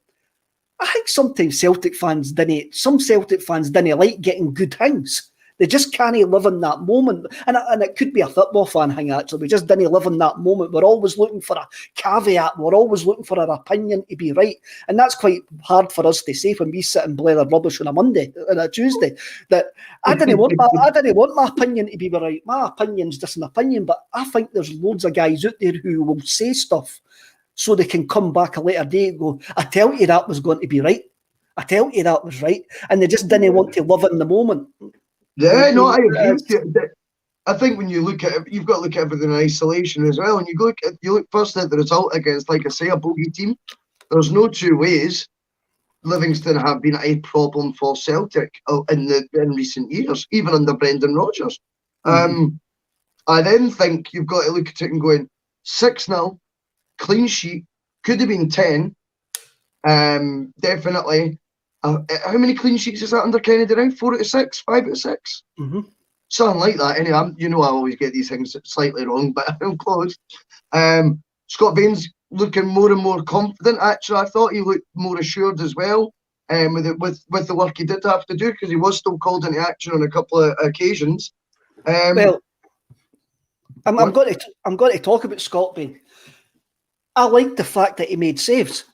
I think sometimes some Celtic fans didn't like getting good things. They just can't live in that moment. And it could be a football fan thing, actually. We just didn't live in that moment. We're always looking for a caveat. We're always looking for our opinion to be right. And that's quite hard for us to say when we sit and blather rubbish on a Monday and a Tuesday. That I didn't want my opinion to be right. My opinion's just an opinion. But I think there's loads of guys out there who will say stuff so they can come back a later day and go, I tell you that was going to be right. I tell you that was right. And they just didn't want to live in the moment. Yeah, no, I agree with you. I think when you look at it, you've got to look at everything in isolation as well. And you look first at the result against, like I say, a bogey team. There's no two ways Livingston have been a problem for Celtic in recent years, even under Brendan Rodgers. Mm-hmm. I then think you've got to look at it and going 6-0. Clean sheet, could have been 10. Definitely. How many clean sheets is that under Kennedy now? 4 out of 6? 5 out of 6? Mm-hmm. Something like that. Anyway, I always get these things slightly wrong, but I'm close. Scott Bain's looking more and more confident. Actually, I thought he looked more assured as well with the work he did have to do, because he was still called into action on a couple of occasions. I'm going to talk about Scott Bain. I like the fact that he made saves.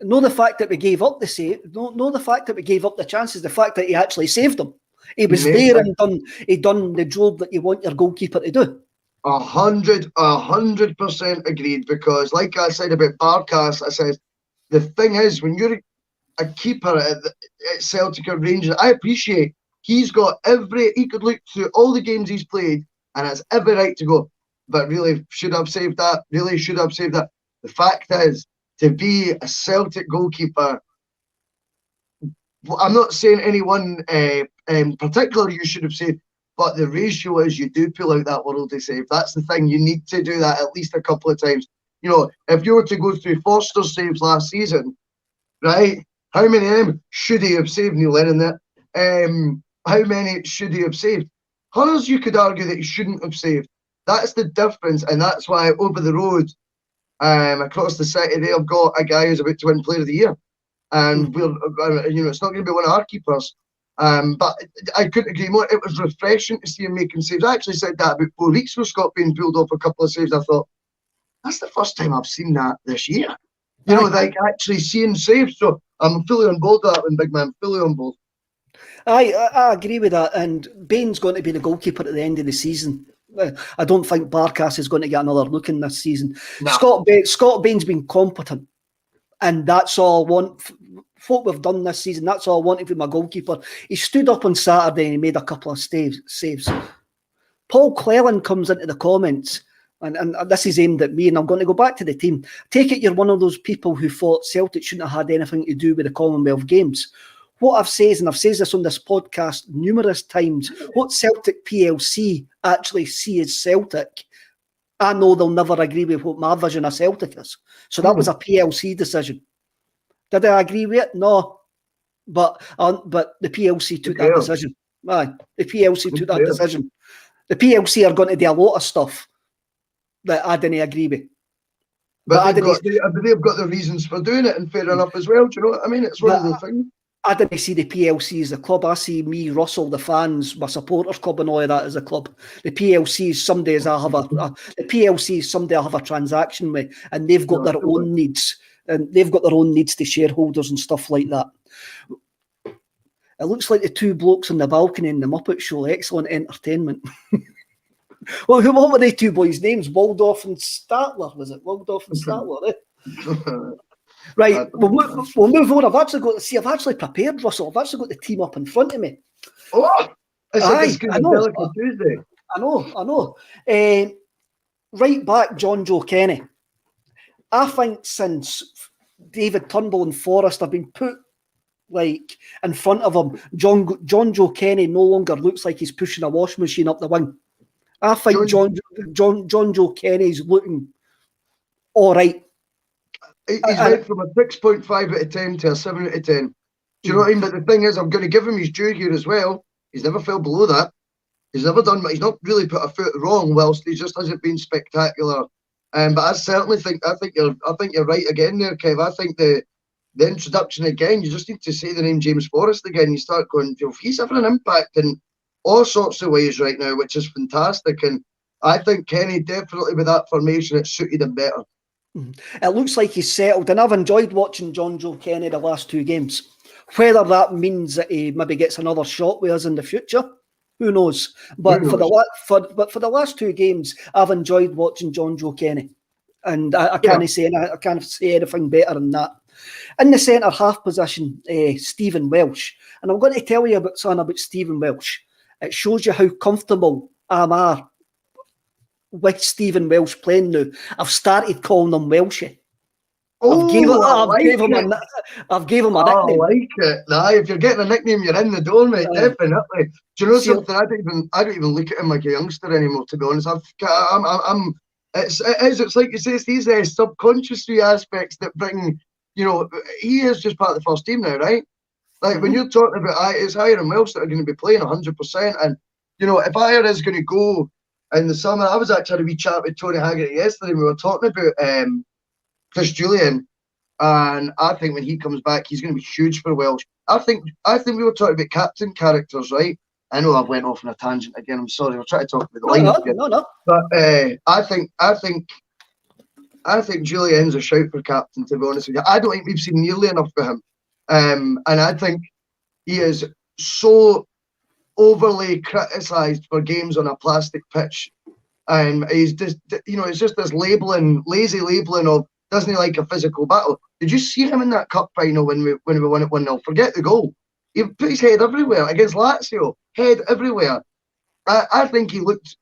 Not the fact that we gave up the save. No, the fact that we gave up the chances. The fact that he actually saved them. He was there and done the job that you want your goalkeeper to do. 100% agreed. Because, like I said about Barkas, I said the thing is, when you're a keeper at Celtic or Rangers, I appreciate he could look through all the games he's played and has every right to go, but really should have saved that. Really should have saved that. The fact is, to be a Celtic goalkeeper, I'm not saying anyone in particular you should have saved, but the ratio is you do pull out that worldly save. That's the thing. You need to do that at least a couple of times. If you were to go through Foster's saves last season, right, How many of them should he have saved? Neil Lennon there. How many should he have saved? Others you could argue that he shouldn't have saved. That's the difference, and that's why over the road, across the city, they've got a guy who's about to win Player of the Year, and it's not going to be one of our keepers. But I couldn't agree more. It was refreshing to see him making saves. I actually said that about 4 weeks ago. Scott being pulled off a couple of saves. I thought that's the first time I've seen that this year. Like actually seeing saves. So I'm fully on board with that one, big man. Fully on board. I agree with that. And Bain's going to be the goalkeeper at the end of the season. I don't think Barkas is going to get another look in this season. No. Scott Bain's been competent, and that's all I want. What we've done this season, that's all I wanted from my goalkeeper. He stood up on Saturday and he made a couple of saves. Paul Cleland comes into the comments, and this is aimed at me, and I'm going to go back to the team. Take it you're one of those people who thought Celtic shouldn't have had anything to do with the Commonwealth Games. What I've said, and I've said this on this podcast numerous times, what Celtic PLC actually see as Celtic, I know they'll never agree with what my vision of Celtic is. So that was a PLC decision. Did I agree with it? No. But the PLC took that decision. Aye, the PLC took that decision. The PLC are going to do a lot of stuff that I didn't agree with. But they've got the reasons for doing it, and fair enough as well. Do you know what I mean? It's one of the things. I didn't see the PLC as a club. I see me, Russell, the fans, my supporters club, and all of that as a club. The PLC is somebody I have a transaction with, and they've got their own needs, and they've got their own needs to shareholders and stuff like that. It looks like the 2 blokes on the balcony in the Muppet Show. Excellent entertainment. Well, what were they 2 boys' names? Waldorf and Statler, was it? Waldorf and Statler, eh? Right, we'll move on. I've actually prepared, Russell. I've actually got the team up in front of me. Oh, it's a delicate Tuesday. I know. Right back, John Joe Kenny. I think since David Turnbull and Forrest have been put in front of him, John Joe Kenny no longer looks like he's pushing a washing machine up the wing. I think John Joe Kenny's looking all right. He's went from a 6.5 out of 10 to a 7 out of 10. Do you know what I mean? But the thing is, I'm going to give him his due here as well. He's never fell below that. He's never done. He's not really put a foot wrong, whilst he just hasn't been spectacular. But I certainly think you're right again there, Kev. I think the introduction again. You just need to say the name James Forrest again. You start going, he's having an impact in all sorts of ways right now, which is fantastic. And I think Kenny definitely with that formation, it suited him better. It looks like he's settled, and I've enjoyed watching John Joe Kenny the last 2 games. Whether that means that he maybe gets another shot with us in the future, who knows? But for the last 2 games, I've enjoyed watching John Joe Kenny, and I can't say anything better than that. In the centre half position, Stephen Welsh, and I'm going to tell you something about Stephen Welsh. It shows you how comfortable I am with Stephen Welsh playing now. I've started calling him Welshie. I've gave him a nickname. I like it. Nah, if you're getting a nickname, you're in the door, mate. Definitely. Do you know something? I don't even look at him like a youngster anymore. To be honest, it's like you say, it's these subconscious aspects that bring. He is just part of the first team now, right? Like when you're talking about it's Ayer and Welsh that are going to be playing 100%, and if Ayer is going to go in the summer, I was actually having a wee chat with Tony Haggerty yesterday. We were talking about Chris Julian, and I think when he comes back, he's going to be huge for Welsh. I think we were talking about captain characters, right? I know I went off on a tangent again. I'm sorry. We're trying to talk about the lineup again. No. But I think Julian's a shout for captain. To be honest with you, I don't think we've seen nearly enough for him, and I think he is so overly criticised for games on a plastic pitch, and he's just it's just this lazy labeling of doesn't he like a physical battle. Did you see him in that cup final when we won it 1-0? Forget the goal. He put his head everywhere against Lazio, head everywhere. I think he looked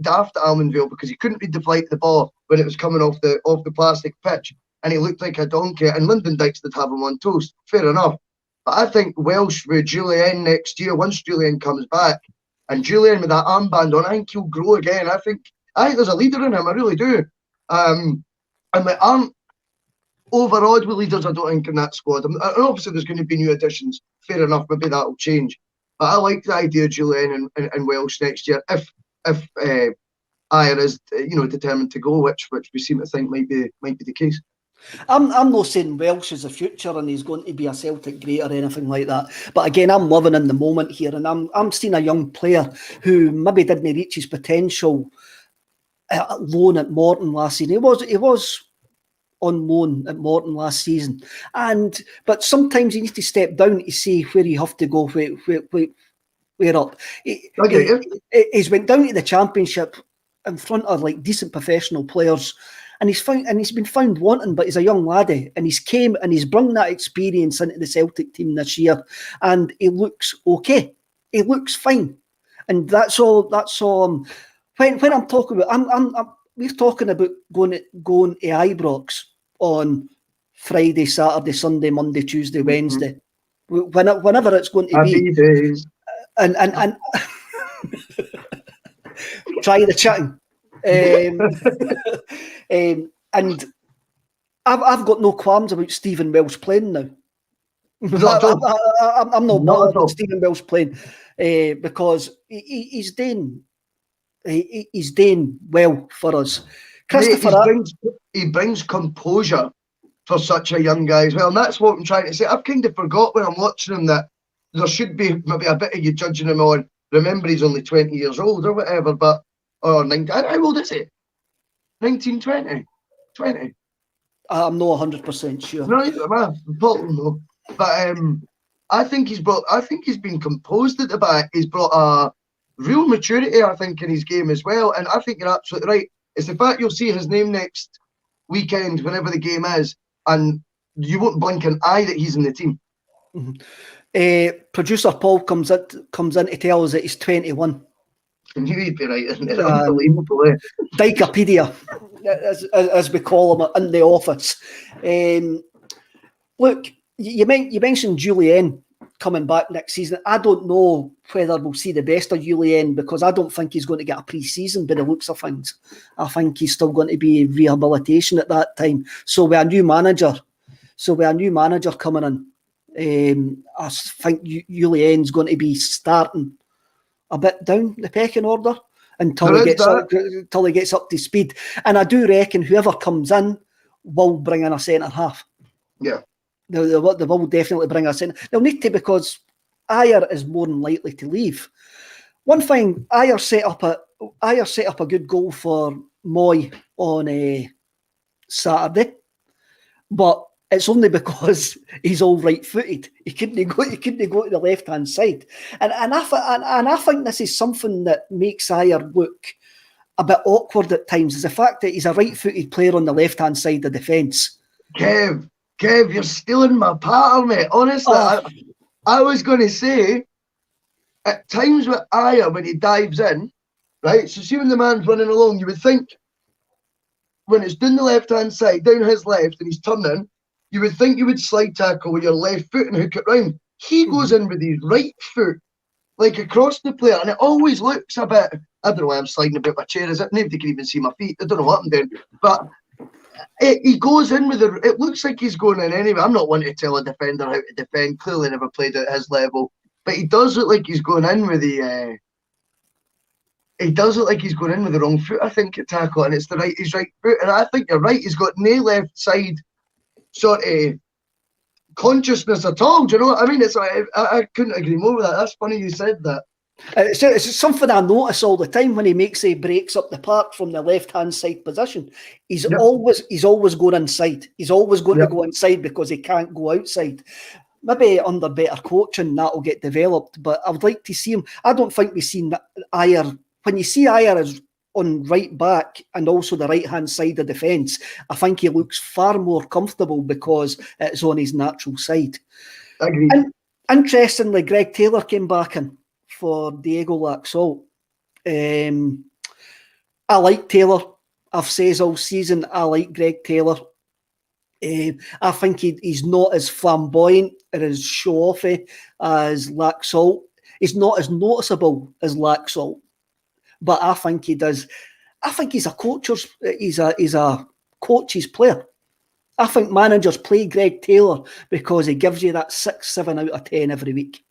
daft at Almondvale because he couldn't read the flight of the ball when it was coming off the plastic pitch, and he looked like a donkey. And Lyndon Dykes did have him on toast. Fair enough. But I think Welsh with Julian next year, once Julian comes back, and Julian with that armband on, I think he'll grow again. I think there's a leader in him. I really do. And my overawed with leaders, I don't think, in that squad. And obviously there's going to be new additions. Fair enough, maybe that'll change. But I like the idea of Julian and Welsh next year, if Ayer is determined to go, which we seem to think might be the case. I'm not saying Welsh is the future and he's going to be a Celtic great or anything like that. But again, I'm living in the moment here, and I'm seeing a young player who maybe didn't reach his potential at loan at Morton last season. He was on loan at Morton last season, but sometimes you need to step down to see where you have to go, where up. He's went down to the Championship in front of like decent professional players, and he's been found wanting. But he's a young laddie, and he's came and he's brought that experience into the Celtic team this year, and he looks okay. He looks fine, and that's all. When I'm talking about, we're talking about going to Ibrox on Friday, Saturday, Sunday, Monday, Tuesday, Wednesday, whenever it's going to be. Days. And try the chatting. And I've got no qualms about Stephen Welsh playing now. I'm not bothered about Stephen Welsh playing because he's doing well for us. He brings composure for such a young guy as well, and that's what I'm trying to say. I've kind of forgot when I'm watching him that there should be maybe a bit of you judging him on. Remember, he's only 20 years old or whatever, or 19. How old is he? 19, 20? 20. I'm not 100% sure. No, but I think he's been composed at the back. He's brought a real maturity, I think, in his game as well. And I think you're absolutely right. It's the fact you'll see his name next weekend, whenever the game is, and you won't blink an eye that he's in the team. Mm-hmm. Producer Paul comes in to tell us that he's 21. I knew he'd be right, isn't it? Unbelievable. Wikipedia, as we call him in the office. Look, you mentioned Julian coming back next season. I don't know whether we'll see the best of Julian, because I don't think he's going to get a pre-season by the looks of things. I think he's still going to be rehabilitation at that time. So with a new manager coming in, I think Julian's going to be starting a bit down the pecking order until he gets up to speed. And I do reckon whoever comes in will bring in a centre half. Yeah. They will definitely bring us in. They'll need to, because Ayer is more than likely to leave. One thing, Ayer set up a good goal for Moy on Saturday, but it's only because he's all right-footed. He couldn't go to the left-hand side, and I think this is something that makes Ayer look a bit awkward at times. Is the fact that he's a right-footed player on the left-hand side of defence. Kev, you're stealing my pattern, mate. Honestly, I was going to say, at times with Ayer, when he dives in, right, so see when the man's running along, you would think, when it's down the left-hand side, down his left, and he's turning, you would think you would slide tackle with your left foot and hook it round. He goes in with his right foot, like across the player, and it always looks a bit, I don't know why I'm sliding about my chair, is it? Nobody can even see my feet. I don't know what I'm doing, but he goes in with it looks like he's going in anyway. I'm not one to tell a defender how to defend. Clearly never played at his level, but he does look like he's going in with the wrong foot, I think, at tackle, and it's his right foot. And I think you're right, he's got no left side sort of consciousness at all. Do you know what I mean? It's I couldn't agree more with that. That's funny you said that. It's something I notice all the time when he breaks up the park from the left-hand side position. He's always going inside. He's always going to go inside because he can't go outside. Maybe under better coaching that will get developed, but I would like to see him. I don't think we've seen Ayer. When you see Ayer as on right back and also the right-hand side of defence, I think he looks far more comfortable because it's on his natural side. Agreed. And interestingly, Greg Taylor came back in for Diego Laxalt. I like Taylor. I've said all season I like Greg Taylor. I think he's not as flamboyant or as show-offy as Laxalt. He's not as noticeable as Laxalt, but I think he does. I think he's a coach's player. I think managers play Greg Taylor because he gives you that 6, 7 out of 10 every week.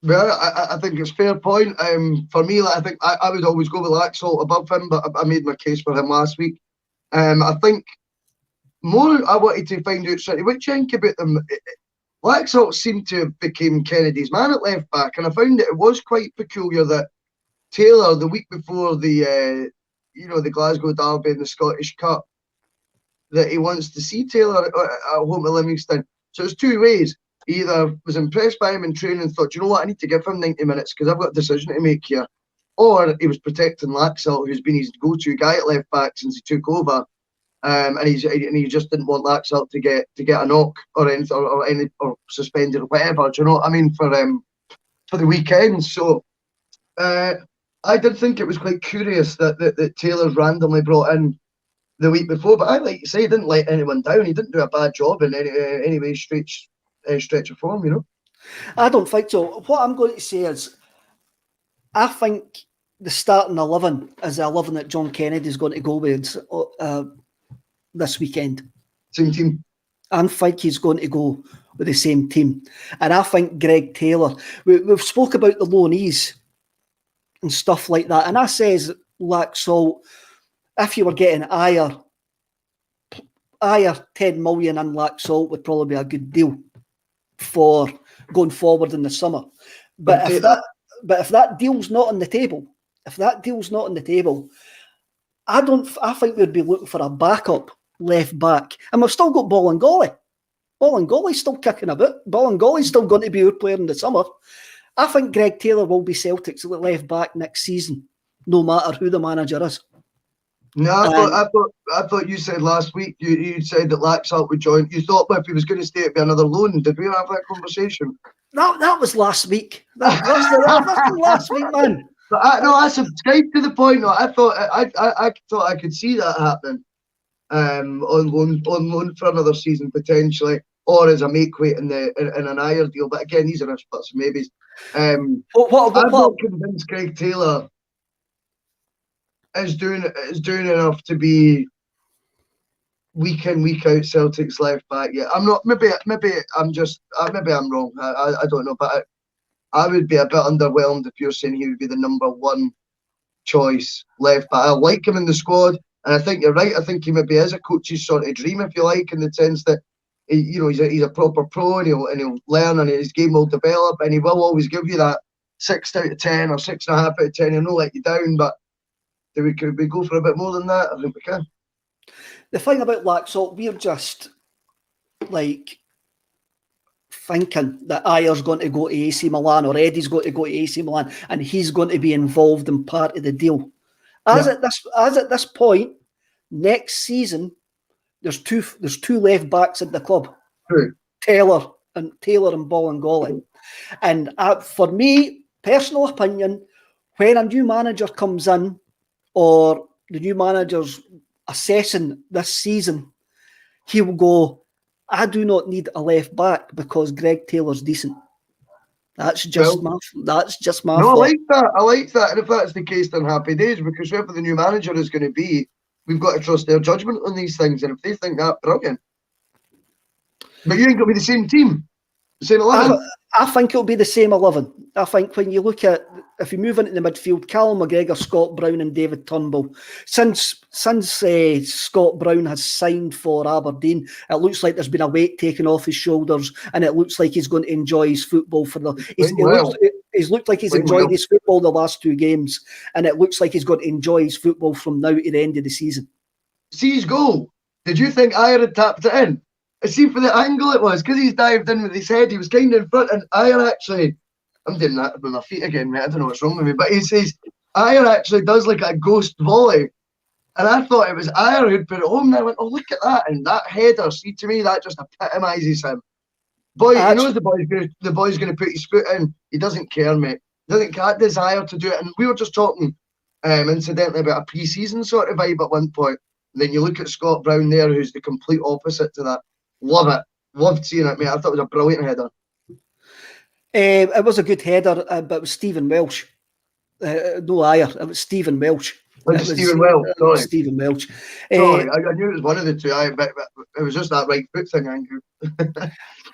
Well, I think it's a fair point. For me, I think I would always go with Laxalt above him, but I made my case for him last week. I think more I wanted to find out, what do you think about them? Laxalt seemed to have become Kennedy's man at left back, and I found that it was quite peculiar that Taylor, the week before the Glasgow Derby and the Scottish Cup, that he wants to see Taylor at home at Livingston. So it's two ways. He either was impressed by him in training and thought, you know what, I need to give him 90 minutes because I've got a decision to make here. Or he was protecting Laxalt, who's been his go-to guy at left back since he took over. And he just didn't want Laxalt to get a knock or anything or suspended or whatever. Do you know what I mean, for the weekend? So I did think it was quite curious that Taylor's randomly brought in the week before, but I like you say, he didn't let anyone down. He didn't do a bad job in any way, stretch of form, you know. I don't think so. What I'm going to say is, I think the starting 11 is the 11 that John Kennedy is going to go with this weekend. Same team. I think he's going to go with the same team. And I think Greg Taylor, we've spoke about the loanees and stuff like that. And I says, Laxalt, if you were getting higher 10 million in Laxalt would probably be a good deal for going forward in the summer. But if that deal's not on the table, I think we'd be looking for a backup left back. And we've still got Bolingoli. Bolingoli's still kicking a bit. Bolingoli's still going to be our player in the summer. I think Greg Taylor will be Celtic's left back next season, no matter who the manager is. No, I thought you said last week you said that Laxalt would join. You thought if he was going to stay, it'd be another loan. Did we have that conversation? That was last week. That was last week, man. But I subscribed to the point. No, I thought I could see that happening. On loan for another season potentially, or as a make-weight in an higher deal. But again, these are ifs, buts, and maybes. I'm not convinced Greg Taylor is doing enough to be week in, week out Celtic's left back yet. I'm not. Maybe I'm wrong. I don't know, but I would be a bit underwhelmed if you're saying he would be the number one choice left back. I like him in the squad, and I think you're right. I think he maybe is a coach's sort of dream, if you like, in the sense that he's a proper pro, and he'll learn, and his game will develop, and he will always give you that 6 out of 10 or 6.5 out of 10. He'll not let you down, but could we go for a bit more than that? I think we can. The thing about Laxalt, we're just like thinking that Ayer's going to go to AC Milan or Eddie's going to go to AC Milan and he's going to be involved in part of the deal. As at this point, next season, there's two left backs at the club. True. Taylor and Bolingoli. And for me, personal opinion, when a new manager comes in, or the new manager's assessing this season, he will go, I do not need a left back because Greg Taylor's decent. That's just my No, I like that. And if that's the case, then happy days, because whoever the new manager is going to be, we've got to trust their judgment on these things. And if they think that, brilliant. But you ain't going to be the same team, the same 11. I think it'll be the same 11. I think when you look at, if you move into the midfield, Callum McGregor, Scott Brown and David Turnbull, since Scott Brown has signed for Aberdeen, it looks like there's been a weight taken off his shoulders, and it looks like he's going to enjoy his football he's looked like he's enjoyed his football the last 2 games, and it looks like he's going to enjoy his football from now to the end of the season. See his goal. Did you think Ayer had tapped it in? See, for the angle it was, because he's dived in with his head, he was kind of in front, and Ayer actually, I'm doing that with my feet again, mate, I don't know what's wrong with me, but he says, Ayer actually does like a ghost volley, and I thought it was Ayer who'd put it home, and I went, oh, look at that, and that header, see, to me, that just epitomises him. Boy, he knows the boy's going to put his foot in, he doesn't care, mate, he doesn't have desire to do it, and we were just talking, incidentally, about a pre-season sort of vibe at one point, and then you look at Scott Brown there, who's the complete opposite to that. Love it. Loved seeing it, mate. I thought it was a brilliant header. It was a good header, but it was Stephen Welsh. No Ayer. It was Stephen Welsh. Stephen Welsh. Sorry. Stephen Welsh. Sorry, I knew it was one of the two. that right foot thing, Andrew.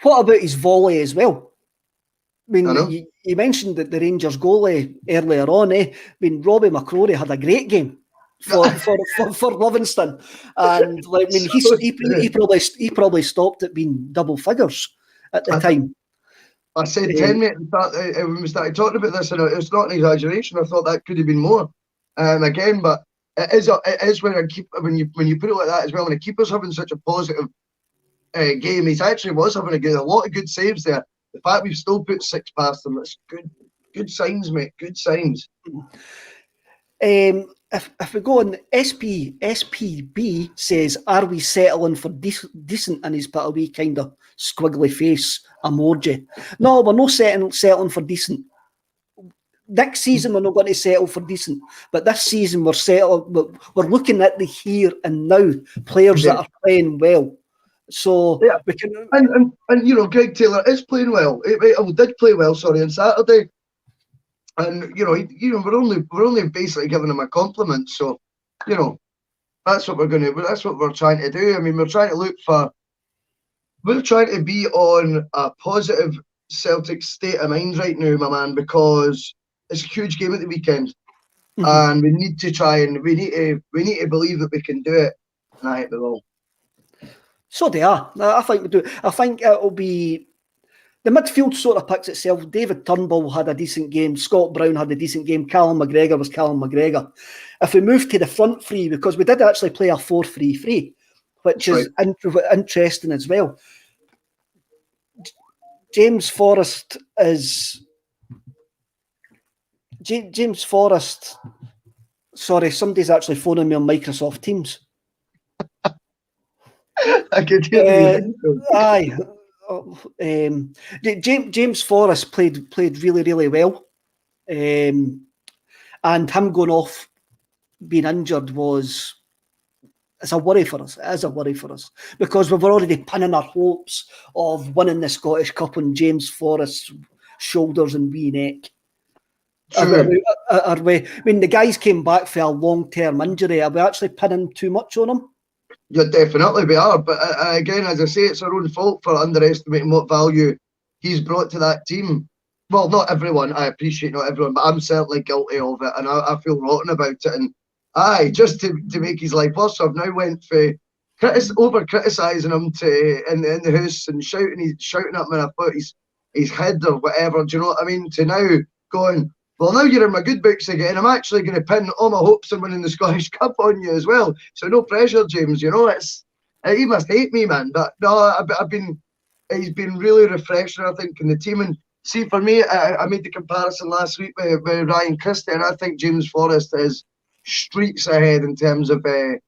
What about his volley as well? I I know. mean, you mentioned that the Rangers goalie earlier on. I mean, Robbie McCrory had a great game for Livingston, and like, I mean, he probably stopped at being double figures at the time. I said 10 minutes when we started talking about this, and it's not an exaggeration. I thought that could have been more. Again, but it is when you put it like that as well. When a keeper's having such a positive game, he actually was having a lot of good saves there. The fact we've still put 6 past them, that's good signs, mate. Good signs. If we go on, SPB says, are we settling for decent? And he's put a wee kind of squiggly face emoji. No, we're not settling for decent. Next season, we're not going to settle for decent. But this season, we're looking at the here and now, players that are playing well. So yeah, we can, and you know, Greg Taylor is playing well. He did play well, sorry, on Saturday. And we're only basically giving him a compliment. So, you know, that's what we're trying to do. I mean, we're trying to be on a positive Celtic state of mind right now, my man, because it's a huge game at the weekend, and we need to believe that we can do it, and I think we will. So they are. I think we do. I think it'll be. The midfield sort of picks itself. David Turnbull had a decent game. Scott Brown had a decent game. Callum McGregor was Callum McGregor. If we move to the front three, because we did actually play a 4-3-3, which is interesting as well. James Forrest. Sorry, somebody's actually phoning me on Microsoft Teams. I could hear you. Aye. James Forrest played really, really well, and him going off being injured it's a worry for us. It is a worry for us because we were already pinning our hopes of winning the Scottish Cup on James Forrest's shoulders and wee neck. Are we? I mean, the guys came back for a long-term injury. Are we actually pinning too much on him? Yeah, definitely we are. But again, as I say, it's our own fault for underestimating what value he's brought to that team. Well, not everyone. I appreciate not everyone, but I'm certainly guilty of it, and I feel rotten about it. And just to make his life worse, I've now went for over criticising him in the house and shouting at him when I put his head or whatever. Do you know what I mean? To now going, well, now you're in my good books again. I'm actually going to pin all my hopes on winning the Scottish Cup on you as well. So no pressure, James. You know, he must hate me, man. But no, he's been really refreshing, I think, in the team. And see, for me, I made the comparison last week with Ryan Christie, and I think James Forrest is streets ahead in terms of he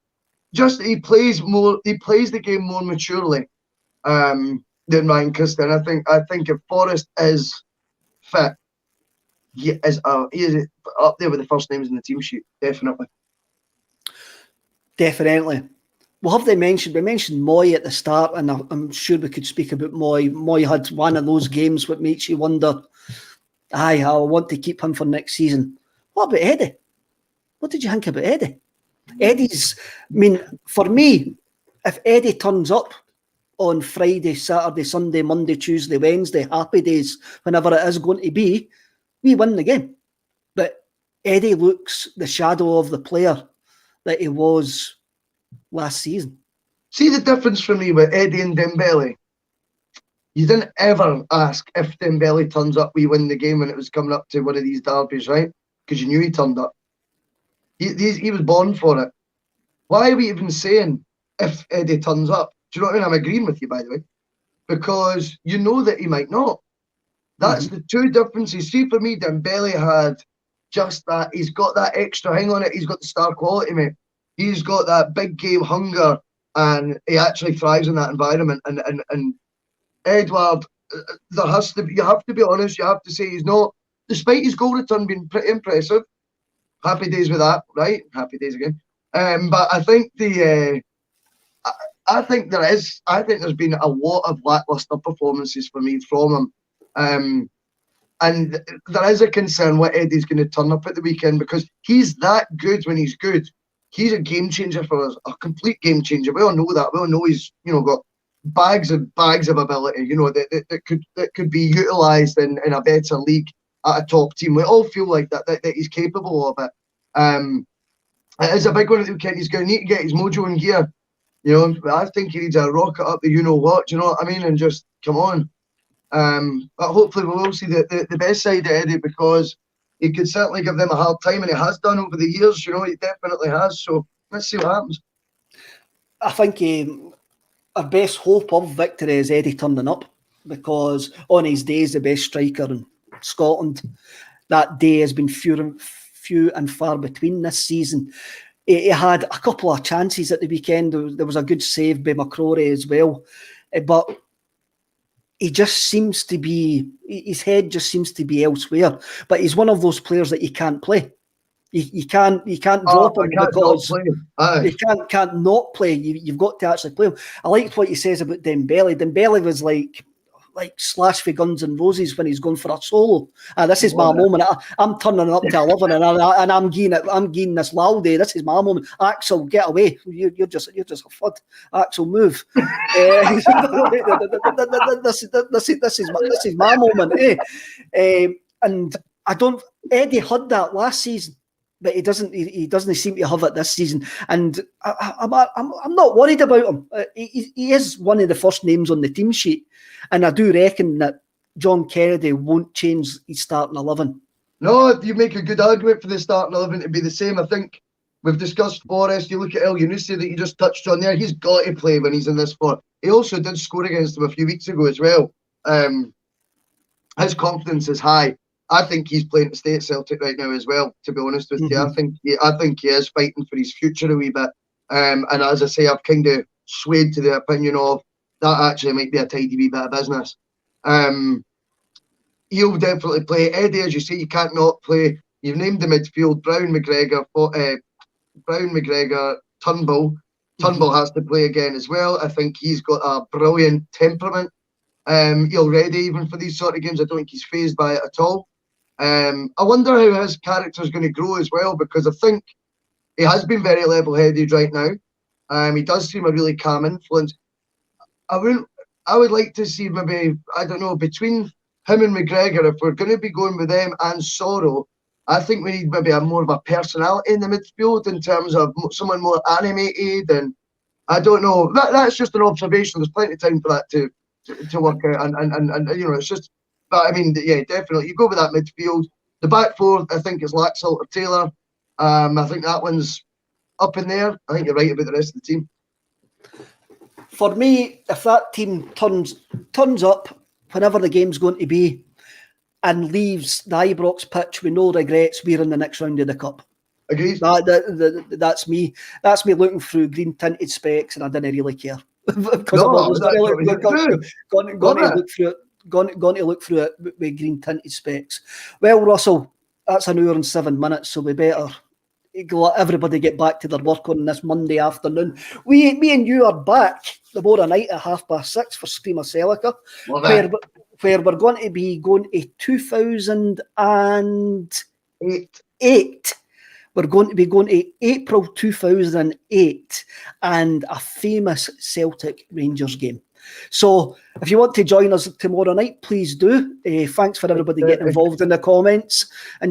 plays the game more maturely than Ryan Christie. And I think if Forrest is fit, he is up there with the first names in the team sheet, definitely. We'll have to mention, we mentioned Moy at the start, and I'm sure we could speak about Moy. Moy had one of those games what makes you wonder, I want to keep him for next season. What about Eddie? What did you think about Eddie? For me, if Eddie turns up on Friday, Saturday, Sunday, Monday, Tuesday, Wednesday, happy days, whenever it is going to be, we win the game. But Eddie looks the shadow of the player that he was last season. See the difference for me with Eddie and Dembele? You didn't ever ask if Dembele turns up, we win the game when it was coming up to one of these derbies, right? Because you knew he turned up. He was born for it. Why are we even saying if Eddie turns up? Do you know what I mean? I'm agreeing with you, by the way. Because you know that he might not. That's the two differences. See, for me, Dembele had just that. He's got that extra hang on it. He's got the star quality, mate. He's got that big game hunger, and he actually thrives in that environment. And Edouard, you have to be honest. You have to say he's not, despite his goal return being pretty impressive. Happy days with that, right? Happy days again. But I think I think there's been a lot of lackluster performances for me from him. And there is a concern what Eddie's going to turn up at the weekend, because he's that good when he's good. he's a game changer for us, a complete game changer. We all know that. We all know he's, got bags of ability, that could be utilised in a better league at a top team. We all feel like that he's capable of it. It is a big one at the weekend. He's going to need to get his mojo in gear. I think he needs a rocket up the what. Do you know what I mean? And just come on. But hopefully we will see the best side of Eddie, because he could certainly give them a hard time, and he has done over the years. He definitely has. So let's see what happens. I think our best hope of victory is Eddie turning up, because on his day he's the best striker in Scotland. That day has been few and far between this season. He had a couple of chances at the weekend. There was a good save by McCrory as well. But he just seems to be, his head just seems to be elsewhere. But he's one of those players that you can't play. You can't drop him because you can't not play. You've got to actually play him. I liked what he says about Dembele. Dembele was like Slash for Guns N' Roses when he's going for a solo. This is my moment. I'm turning up to 11 and I'm getting this Laldy. This is my moment. Axel, get away. You're just a fud. Axel, move. This is my moment. And I don't. Eddie had that last season, but he doesn't seem to have it this season. And I'm not worried about him. He is one of the first names on the team sheet. And I do reckon that John Kennedy won't change his starting 11. No, you make a good argument for the starting 11 to be the same. I think we've discussed Forrest. You look at El Yunusi that you just touched on there. He's got to play when he's in this form. He also did score against them a few weeks ago as well. His confidence is high. I think he's playing to stay at Celtic right now as well, to be honest with you. I think he is fighting for his future a wee bit. And as I say, I've kind of swayed to the opinion of that actually might be a tidy wee bit of business. He'll definitely play. Eddie, as you say, you can't not play. You've named the midfield: Brown, McGregor, Turnbull. Turnbull has to play again as well. I think he's got a brilliant temperament. He'll ready even for these sort of games. I don't think he's fazed by it at all. I wonder how his character is going to grow as well, because I think he has been very level-headed right now. He does seem a really calm influence. I would like to see maybe, I don't know, between him and McGregor, if we're going to be going with them and Sorrow, I think we need maybe more of a personality in the midfield in terms of someone more animated. And I don't know. That's just an observation. There's plenty of time for that to work out. And it's just. But I mean, yeah, definitely. You go with that midfield. The back four, I think, is Laxalt or Taylor. I think that one's up in there. I think you're right about the rest of the team. For me, if that team turns up whenever the game's going to be and leaves the Ibrox pitch with no regrets, we're in the next round of the cup. Agreed. That's me. That's me looking through green tinted specs, and I didn't really care because I'm always going to look through it with green tinted specs. Well, Russell, that's an hour and 7 minutes, so we better let everybody get back to their work on this Monday afternoon. Me and you are back tomorrow night at 6:30 for Scream of Celica, where we're going to be going to 2008. We're going to be going to April 2008 and a famous Celtic Rangers game. So if you want to join us tomorrow night, please do. Thanks for everybody getting involved in the comments. And